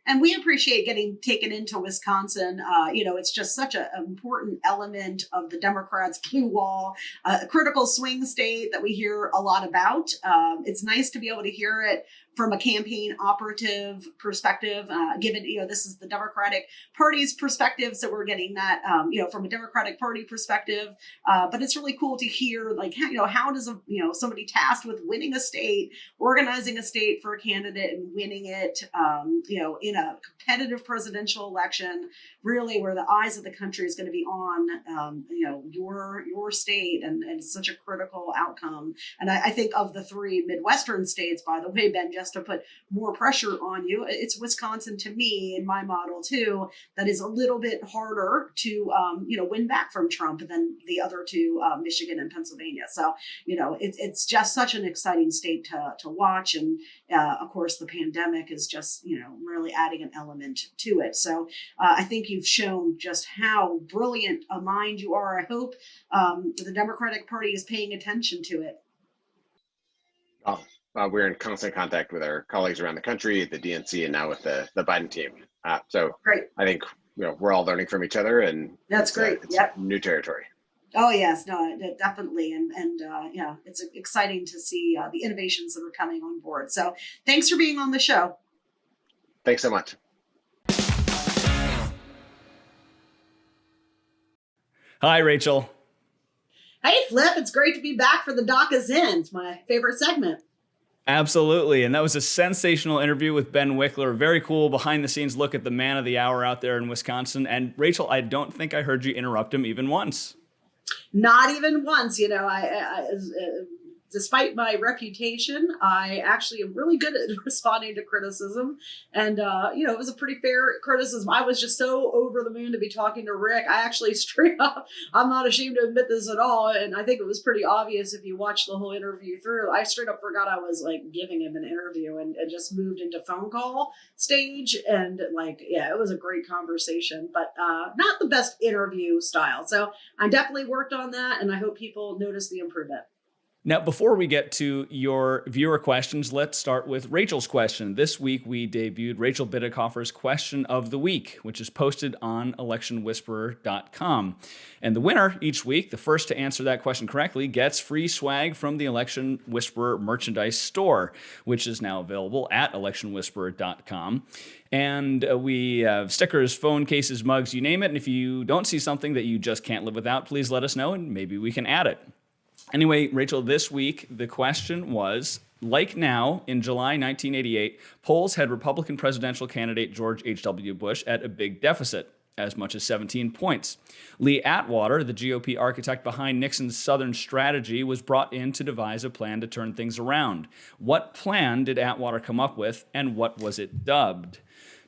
And we appreciate getting taken into Wisconsin. It's just such an important element of the Democrats' blue wall, a critical swing state that we hear a lot about. It's nice to be able to hear it from a campaign operative perspective, given, this is the Democratic Party's perspective. So we're getting that, from a Democratic Party perspective. But it's really cool to hear, how does somebody tasked with winning a state, organizing a state for a candidate and winning it, in a competitive presidential election, really where the eyes of the country is going to be on, your state, and it's such a critical outcome. And I think of the three Midwestern states, by the way, Ben, just to put more pressure on you, it's Wisconsin to me, in my model too, that is a little bit harder to, win back from Trump than the other two, Michigan and Pennsylvania. So, it's just such an exciting state to watch. And of course, the pandemic is just, really adding an element to it. So I think you've shown just how brilliant a mind you are. I hope the Democratic Party is paying attention to it. Oh, we're in constant contact with our colleagues around the country, the DNC, and now with the Biden team. So Great. I think we're all learning from each other, and that's great. It's Yep. new territory. Oh yes, no, definitely, and yeah, it's exciting to see the innovations that are coming on board. So thanks for being on the show. Thanks so much. Hi, Rachel. Hey, Flip, it's great to be back for the Doc is In. It's my favorite segment. Absolutely. And that was a sensational interview with Ben Wikler. Very cool behind the scenes look at the man of the hour out there in Wisconsin. And Rachel, I don't think I heard you interrupt him even once. Not even once. Despite my reputation, I actually am really good at responding to criticism. And, it was a pretty fair criticism. I was just so over the moon to be talking to Rick. I actually straight up, I'm not ashamed to admit this at all. And I think it was pretty obvious if you watch the whole interview through. I straight up forgot I was giving him an interview and just moved into phone call stage. And it was a great conversation, but not the best interview style. So I definitely worked on that. And I hope people notice the improvement. Now, before we get to your viewer questions, let's start with Rachel's question. This week, we debuted Rachel Bitecofer's Question of the Week, which is posted on electionwhisperer.com. And the winner each week, the first to answer that question correctly, gets free swag from the Election Whisperer merchandise store, which is now available at electionwhisperer.com. And we have stickers, phone cases, mugs, you name it. And if you don't see something that you just can't live without, please let us know and maybe we can add it. Anyway, Rachel, this week, the question was, like now, in July 1988, polls had Republican presidential candidate George H.W. Bush at a big deficit, as much as 17 points. Lee Atwater, the GOP architect behind Nixon's Southern strategy, was brought in to devise a plan to turn things around. What plan did Atwater come up with, and what was it dubbed?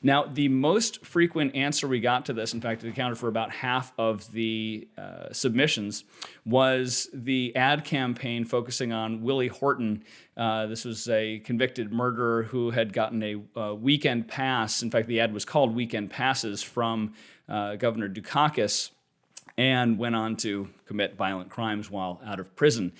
Now, the most frequent answer we got to this, in fact, it accounted for about half of the submissions, was the ad campaign focusing on Willie Horton. This was a convicted murderer who had gotten a weekend pass. In fact, the ad was called Weekend Passes from Governor Dukakis, and went on to commit violent crimes while out of prison.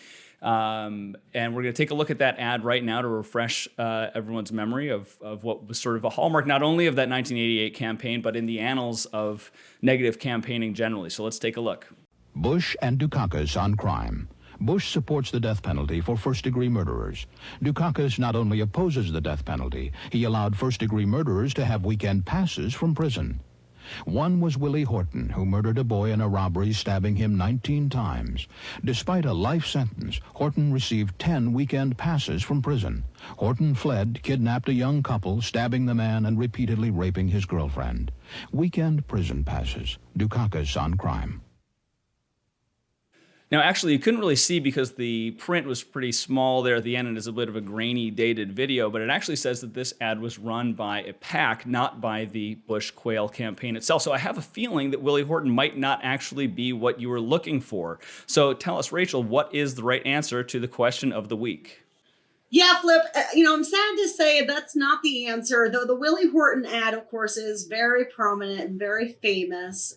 And we're going to take a look at that ad right now to refresh everyone's memory of what was sort of a hallmark, not only of that 1988 campaign, but in the annals of negative campaigning generally. So let's take a look. Bush and Dukakis on crime. Bush supports the death penalty for first-degree murderers. Dukakis not only opposes the death penalty, he allowed first-degree murderers to have weekend passes from prison. One was Willie Horton, who murdered a boy in a robbery, stabbing him 19 times. Despite a life sentence, Horton received 10 weekend passes from prison. Horton fled, kidnapped a young couple, stabbing the man and repeatedly raping his girlfriend. Weekend prison passes. Dukakis on crime. Now, actually, you couldn't really see because the print was pretty small there at the end and it's a bit of a grainy, dated video, but it actually says that this ad was run by a PAC, not by the Bush Quayle campaign itself. So I have a feeling that Willie Horton might not actually be what you were looking for. So tell us, Rachel, what is the right answer to the question of the week? Yeah, Flip, I'm sad to say that's not the answer, though the Willie Horton ad, of course, is very prominent and very famous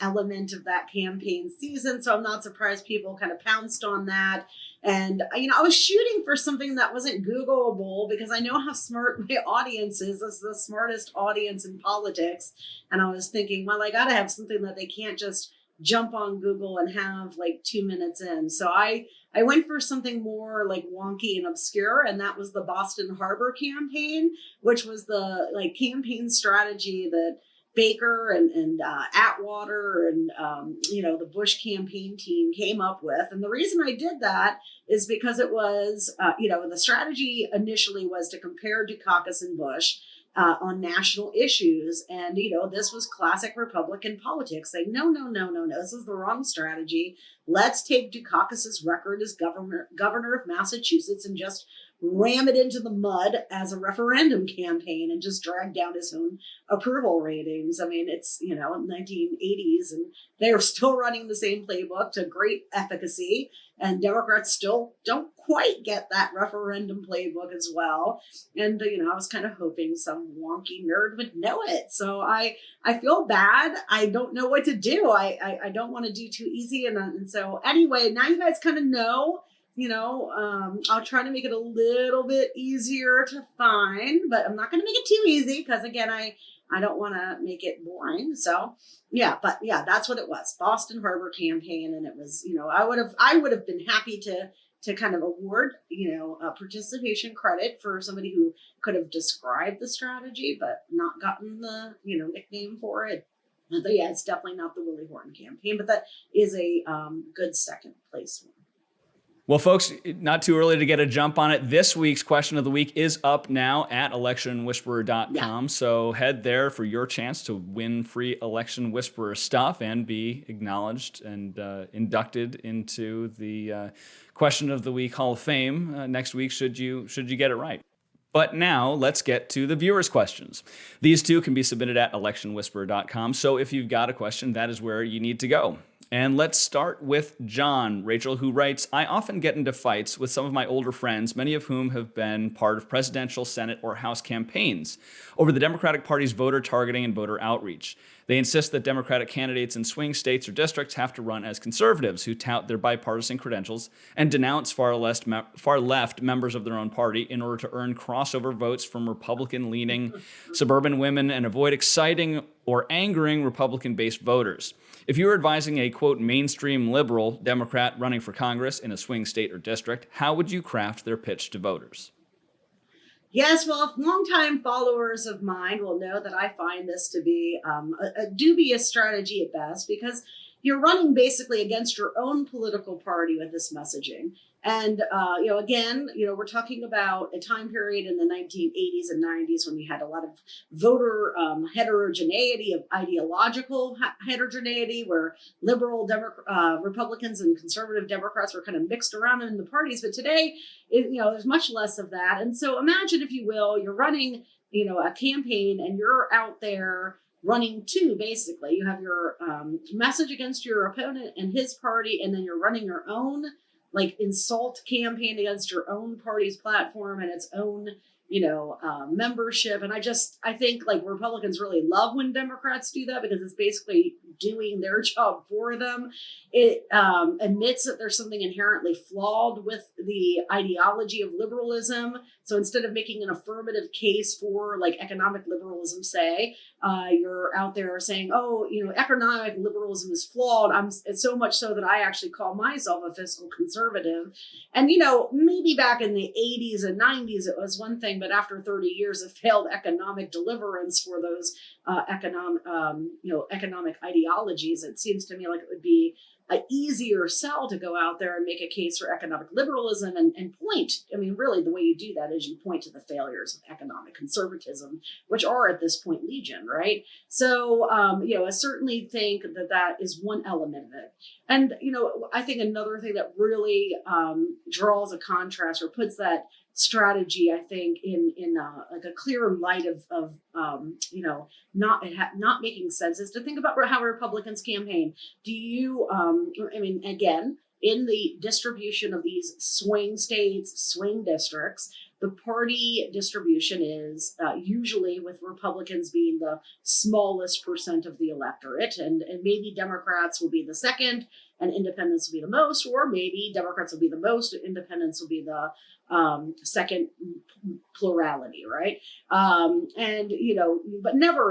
element of that campaign season. So I'm not surprised people kind of pounced on that. And, I was shooting for something that wasn't Googleable because I know how smart my audience is. It's the smartest audience in politics. And I was thinking, well, I got to have something that they can't just jump on Google and have 2 minutes in. So I went for something more wonky and obscure, and that was the Boston Harbor campaign, which was the campaign strategy that Baker and Atwater and the Bush campaign team came up with. And the reason I did that is because it was the strategy initially was to compare Dukakis and Bush on national issues. And, this was classic Republican politics. Like, no, this is the wrong strategy. Let's take Dukakis's record as governor of Massachusetts and just ram it into the mud as a referendum campaign and just drag down his own approval ratings. I mean, it's, 1980s and they're still running the same playbook to great efficacy. And Democrats still don't quite get that referendum playbook as well. And, I was kind of hoping some wonky nerd would know it. So I feel bad. I don't know what to do. I don't want to do too easy. And so anyway, now you guys kind of know, I'll try to make it a little bit easier to find, but I'm not going to make it too easy because, again, I don't want to make it boring. So but that's what it was. Boston Harbor campaign. And it was, I would have been happy to kind of award, a participation credit for somebody who could have described the strategy, but not gotten the, nickname for it. But it's definitely not the Willie Horton campaign, but that is a good second place one. Well, folks, not too early to get a jump on it. This week's question of the week is up now at electionwhisperer.com. Yeah. So head there for your chance to win free Election Whisperer stuff and be acknowledged and inducted into the question of the week Hall of Fame next week should you get it right. But now let's get to the viewers' questions. These two can be submitted at electionwhisperer.com. So if you've got a question, that is where you need to go. And let's start with John, Rachel, who writes, I often get into fights with some of my older friends, many of whom have been part of presidential, Senate, or House campaigns, over the Democratic Party's voter targeting and voter outreach. They insist that Democratic candidates in swing states or districts have to run as conservatives who tout their bipartisan credentials and denounce far left members of their own party in order to earn crossover votes from Republican-leaning suburban women and avoid exciting or angering Republican-based voters. If you were advising a, quote, mainstream liberal Democrat running for Congress in a swing state or district, how would you craft their pitch to voters? Yes, well, longtime followers of mine will know that I find this to be a dubious strategy at best, because you're running basically against your own political party with this messaging. And, again, we're talking about a time period in the 1980s and 90s when we had a lot of voter heterogeneity, of ideological heterogeneity, where liberal Republicans and conservative Democrats were kind of mixed around in the parties. But today, there's much less of that. And so imagine, if you will, you're running, a campaign and you're out there running two, basically. You have your message against your opponent and his party, and then you're running your own insult campaign against your own party's platform and its own, membership. And I think Republicans really love when Democrats do that, because it's basically doing their job for them. It admits that there's something inherently flawed with the ideology of liberalism. So instead of making an affirmative case for economic liberalism, say, you're out there saying, economic liberalism is flawed. It's so much so that I actually call myself a fiscal conservative. And, maybe back in the 80s and 90s, it was one thing, but after 30 years of failed economic deliverance for those economic ideologies, it seems to me like it would be an easier sell to go out there and make a case for economic liberalism and point. I mean, really, the way you do that is you point to the failures of economic conservatism, which are at this point legion, right? So, I certainly think that is one element of it. And, I think another thing that really draws a contrast or puts that strategy, I think, in a clear light of not making sense, is to think about how Republicans campaign. Do you, again, in the distribution of these swing states, swing districts, the party distribution is usually with Republicans being the smallest percent of the electorate, and maybe Democrats will be the second, and independents will be the most, or maybe Democrats will be the most, independents will be the second plurality, right? But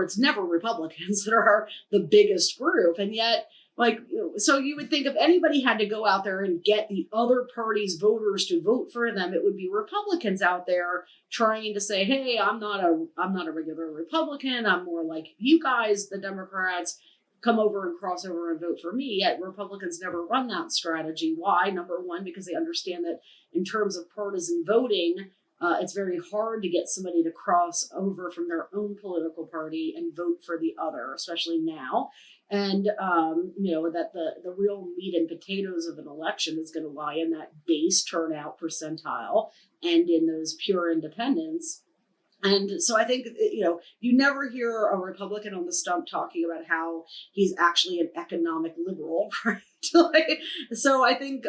it's never Republicans that are the biggest group. And yet, so you would think if anybody had to go out there and get the other party's voters to vote for them, it would be Republicans out there trying to say, hey, I'm not a regular Republican. I'm more like you guys, the Democrats. Come over and cross over and vote for me. Yet Republicans never run that strategy. Why? Number one, because they understand that in terms of partisan voting, It's very hard to get somebody to cross over from their own political party and vote for the other, especially now. And, that the real meat and potatoes of an election is going to lie in that base turnout percentile and in those pure independents. And so I think, you never hear a Republican on the stump talking about how he's actually an economic liberal, right? So I think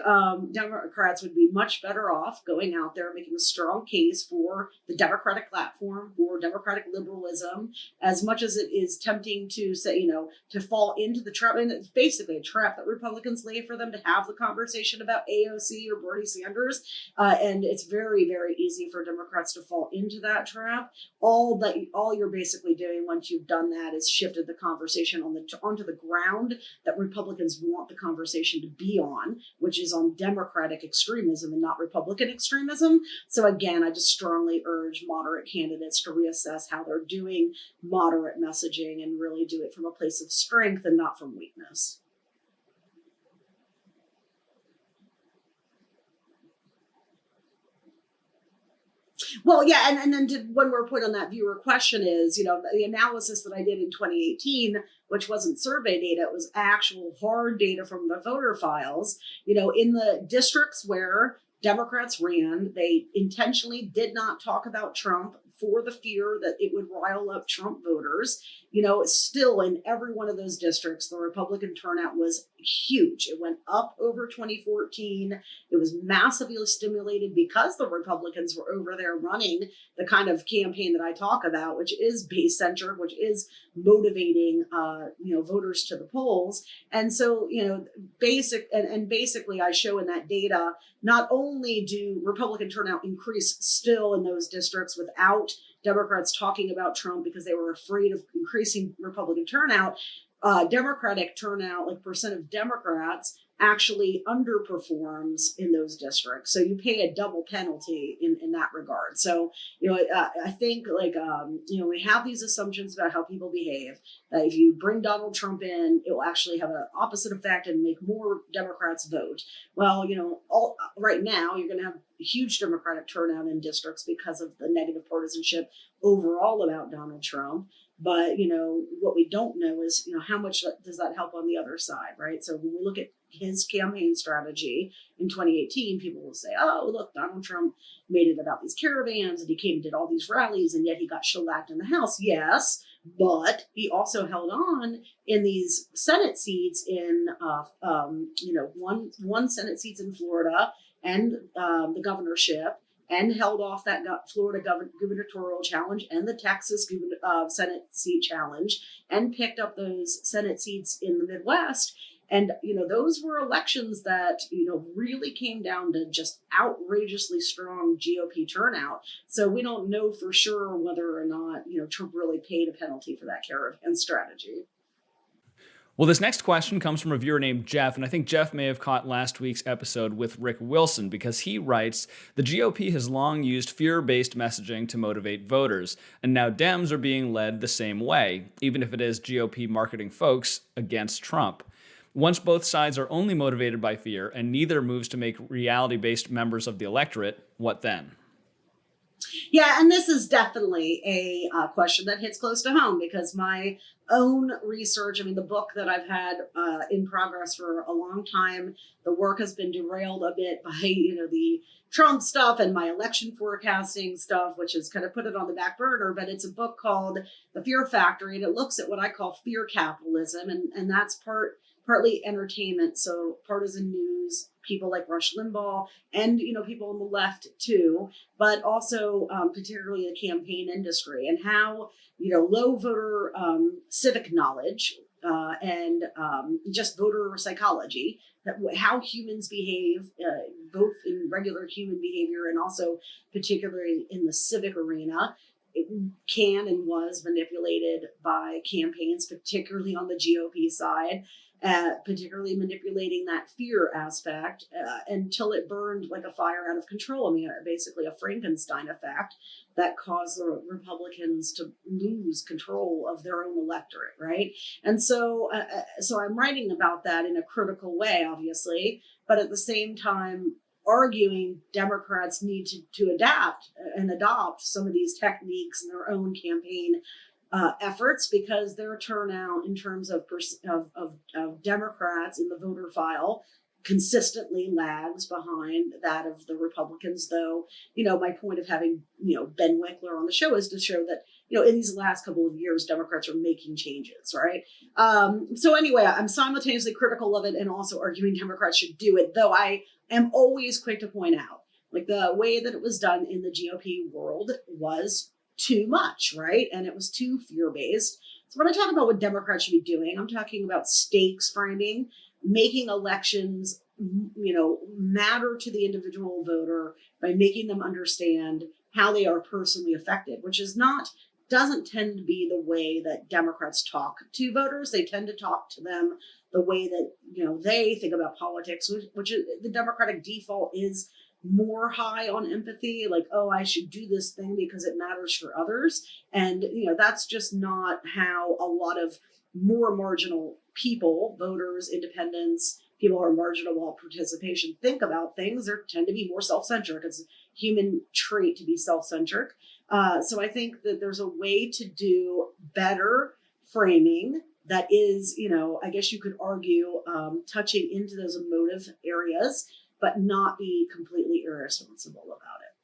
Democrats would be much better off going out there, making a strong case for the Democratic platform, for democratic liberalism, as much as it is tempting to say, to fall into the trap. And it's basically a trap that Republicans lay for them to have the conversation about AOC or Bernie Sanders. And it's very, very easy for Democrats to fall into that trap. All you're basically doing once you've done that is shifted the conversation onto the ground that Republicans want the conversation to be on, which is on Democratic extremism and not Republican extremism. So again, I just strongly urge moderate candidates to reassess how they're doing moderate messaging and really do it from a place of strength and not from weakness. Well, yeah, and then one more point on that viewer question is, the analysis that I did in 2018, which wasn't survey data, it was actual hard data from the voter files. In the districts where Democrats ran, they intentionally did not talk about Trump for the fear that it would rile up Trump voters. Still in every one of those districts, the Republican turnout was huge. It went up over 2014. It was massively stimulated because the Republicans were over there running the kind of campaign that I talk about, which is base-centric, which is motivating, voters to the polls. And so, basically I show in that data, not only do Republican turnout increase still in those districts without Democrats talking about Trump because they were afraid of increasing Republican turnout, Democratic turnout, like percent of Democrats, actually underperforms in those districts. So you pay a double penalty in that regard. So, I think we have these assumptions about how people behave, that if you bring Donald Trump in, it will actually have an opposite effect and make more Democrats vote. Well, right now you're going to have huge Democratic turnout in districts because of the negative partisanship overall about Donald Trump. But, what we don't know is, how much does that help on the other side, right? So when we look at his campaign strategy in 2018, people will say, oh, look, Donald Trump made it about these caravans and he came and did all these rallies and yet he got shellacked in the House. Yes, but he also held on in these Senate seats in, one Senate seats in Florida and the governorship, and held off that Florida gubernatorial challenge and the Texas Senate seat challenge, and picked up those Senate seats in the Midwest. And, those were elections that, really came down to just outrageously strong GOP turnout. So we don't know for sure whether or not, Trump really paid a penalty for that caravan strategy. Well, this next question comes from a viewer named Jeff, and I think Jeff may have caught last week's episode with Rick Wilson, because he writes, the GOP has long used fear-based messaging to motivate voters, and now Dems are being led the same way, even if it is GOP marketing folks against Trump. Once both sides are only motivated by fear and neither moves to make reality-based members of the electorate, what then? Yeah, and this is definitely a question that hits close to home, because my own research, the book that I've had in progress for a long time, the work has been derailed a bit by, the Trump stuff and my election forecasting stuff, which has kind of put it on the back burner. But it's a book called The Fear Factory, and it looks at what I call fear capitalism. And that's partly entertainment, so partisan news, people like Rush Limbaugh, and people on the left too, but also particularly the campaign industry, and how low voter civic knowledge and just voter psychology, how humans behave, both in regular human behavior and also particularly in the civic arena. It can and was manipulated by campaigns, particularly on the GOP side. Particularly manipulating that fear aspect until it burned like a fire out of control. Basically a Frankenstein effect that caused the Republicans to lose control of their own electorate, right? And so I'm writing about that in a critical way, obviously, but at the same time, arguing Democrats need to adapt and adopt some of these techniques in their own campaign efforts, because their turnout in terms of Democrats in the voter file consistently lags behind that of the Republicans. Though, my point of having, Ben Wikler on the show is to show that, in these last couple of years, Democrats are making changes, right? So anyway, I'm simultaneously critical of it and also arguing Democrats should do it, though I am always quick to point out, like, the way that it was done in the GOP world was too much, right? And it was too fear-based. So when I talk about what Democrats should be doing, I'm talking about stakes framing, making elections, matter to the individual voter by making them understand how they are personally affected, which doesn't tend to be the way that Democrats talk to voters. They tend to talk to them the way that, they think about politics, which is the Democratic default is more high on empathy, like, oh, I should do this thing because it matters for others. And, that's just not how a lot of more marginal people, voters, independents, people who are marginal about participation, think about things. They tend to be more self-centric. It's a human trait to be self-centric. So I think that there's a way to do better framing that is, I guess you could argue, touching into those emotive areas, but not be completely irresponsible about it.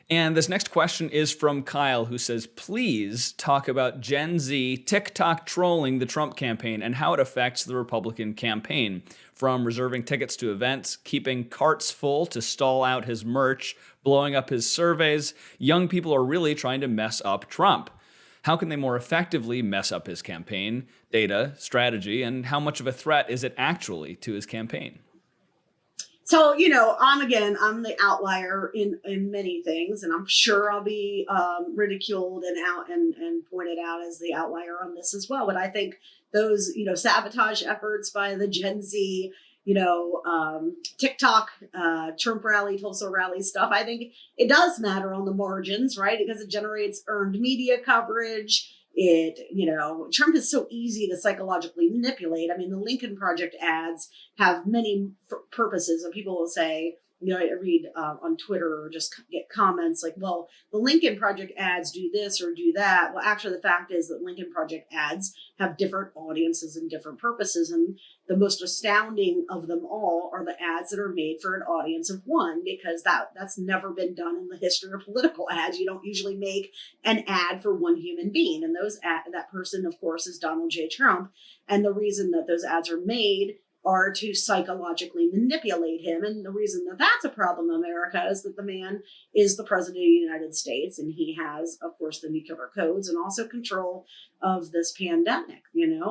And this next question is from Kyle, who says, please talk about Gen Z TikTok trolling the Trump campaign and how it affects the Republican campaign, from reserving tickets to events, keeping carts full to stall out his merch, blowing up his surveys. Young people are really trying to mess up Trump. How can they more effectively mess up his campaign, data, strategy, and how much of a threat is it actually to his campaign? So, I'm the outlier in many things, and I'm sure I'll be ridiculed and pointed out as the outlier on this as well. But I think those, sabotage efforts by the Gen Z, TikTok, Trump rally, Tulsa rally stuff, I think it does matter on the margins, right? Because it generates earned media coverage. Trump is so easy to psychologically manipulate. I mean, the Lincoln Project ads have many purposes, and people will say, I read on Twitter or just get comments like, well, the Lincoln Project ads do this or do that. Well, actually, the fact is that Lincoln Project ads have different audiences and different purposes. And the most astounding of them all are the ads that are made for an audience of one, because that's never been done in the history of political ads. You don't usually make an ad for one human being. And that person, of course, is Donald J. Trump. And the reason that those ads are made are to psychologically manipulate him. And the reason that that's a problem in America is that the man is the president of the United States, and he has, of course, the nuclear codes and also control of this pandemic,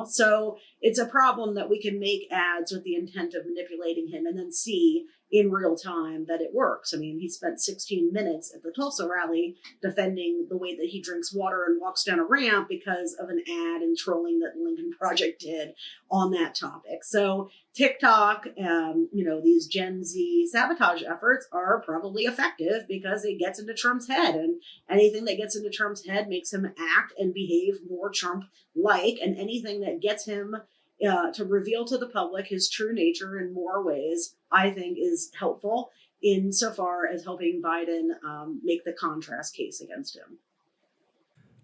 So it's a problem that we can make ads with the intent of manipulating him and then see in real time that it works. I mean, he spent 16 minutes at the Tulsa rally defending the way that he drinks water and walks down a ramp because of an ad and trolling that the Lincoln Project did on that topic. So TikTok, these Gen Z sabotage efforts are probably effective because it gets into Trump's head, and anything that gets into Trump's head makes him act and behave more Trump-like, and anything that gets him to reveal to the public his true nature in more ways, I think is helpful insofar as helping Biden make the contrast case against him.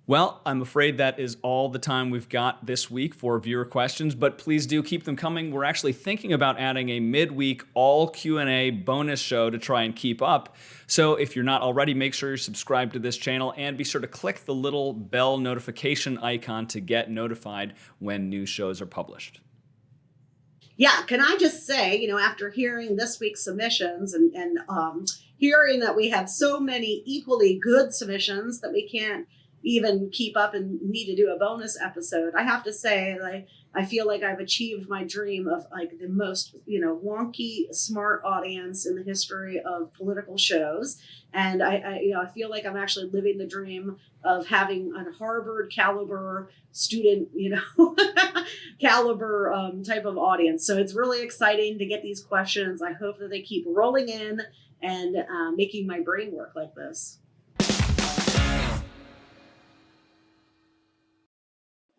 Well, I'm afraid that is all the time we've got this week for viewer questions, but please do keep them coming. We're actually thinking about adding a midweek all Q&A bonus show to try and keep up. So if you're not already, make sure you're subscribed to this channel and be sure to click the little bell notification icon to get notified when new shows are published. Yeah, can I just say, after hearing this week's submissions and hearing that we have so many equally good submissions that we can't even keep up and need to do a bonus episode, I have to say, I feel like I've achieved my dream of the most, wonky, smart audience in the history of political shows. And I feel like I'm actually living the dream of having a Harvard caliber student, caliber type of audience. So it's really exciting to get these questions. I hope that they keep rolling in and making my brain work like this.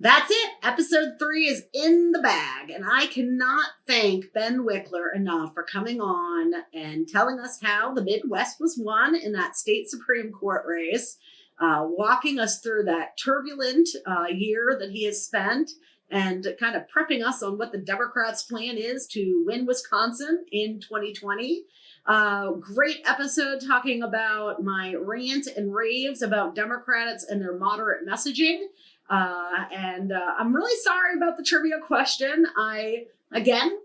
That's it. Episode 3 is in the bag. And I cannot thank Ben Wikler enough for coming on and telling us how the Midwest was won in that state Supreme Court race, walking us through that turbulent year that he has spent, and kind of prepping us on what the Democrats' plan is to win Wisconsin in 2020. Great episode talking about my rant and raves about Democrats and their moderate messaging. And I'm really sorry about the trivia question. I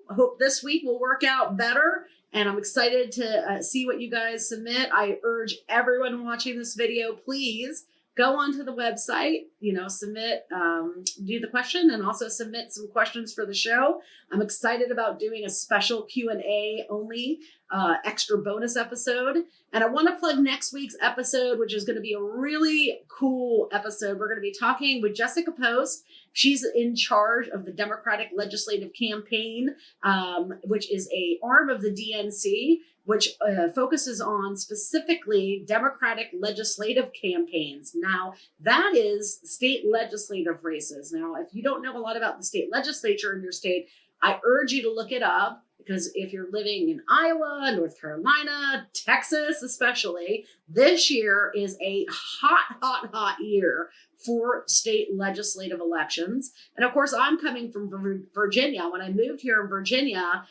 hope this week will work out better, and I'm excited to see what you guys submit. I urge everyone watching this video, please go onto the website, submit, do the question, and also submit some questions for the show. I'm excited about doing a special Q&A only extra bonus episode. And I want to plug next week's episode, which is going to be a really cool episode. We're going to be talking with Jessica Post. She's in charge of the Democratic Legislative Campaign, which is a arm of the DNC, which focuses on specifically Democratic legislative campaigns. Now, that is state legislative races. Now, if you don't know a lot about the state legislature in your state, I urge you to look it up, because if you're living in Iowa, North Carolina, Texas especially, this year is a hot year for state legislative elections. And of course, I'm coming from Virginia. When I moved here in Virginia,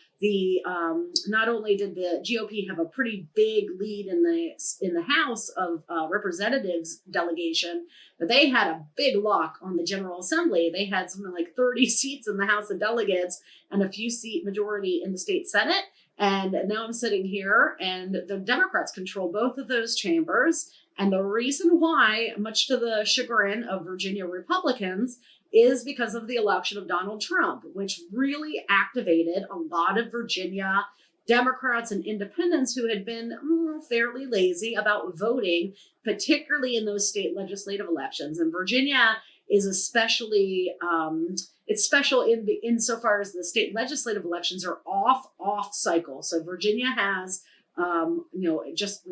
not only did the GOP have a pretty big lead in the House of Representatives delegation, but they had a big lock on the General Assembly. They had something like 30 seats in the House of Delegates and a few seat majority in the state Senate. And now I'm sitting here, and the Democrats control both of those chambers. And the reason why, much to the chagrin of Virginia Republicans, is because of the election of Donald Trump, which really activated a lot of Virginia Democrats and independents who had been fairly lazy about voting, particularly in those state legislative elections. And Virginia is especially, it's special insofar as the state legislative elections are off cycle. So Virginia has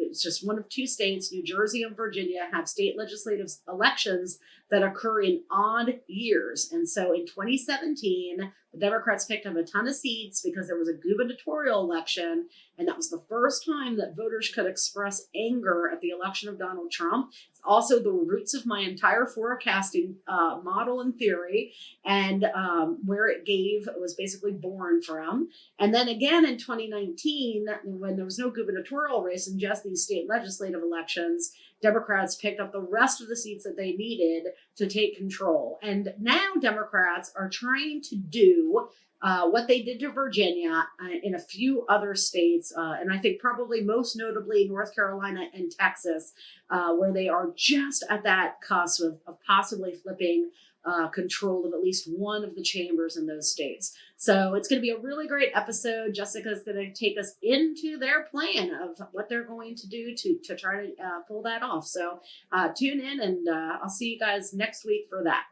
it's just one of two states, New Jersey and Virginia, have state legislative elections that occur in odd years. And so in 2017, the Democrats picked up a ton of seats because there was a gubernatorial election. And that was the first time that voters could express anger at the election of Donald Trump. It's also the roots of my entire forecasting model and theory, and where it was basically born from. And then again in 2019, when there was no gubernatorial race and just these state legislative elections, Democrats picked up the rest of the seats that they needed to take control. And now Democrats are trying to do what they did to Virginia in a few other states, and I think probably most notably North Carolina and Texas, where they are just at that cusp of possibly flipping control of at least one of the chambers in those states. So it's going to be a really great episode. Jessica's going to take us into their plan of what they're going to do to try to pull that off. So tune in, and I'll see you guys next week for that.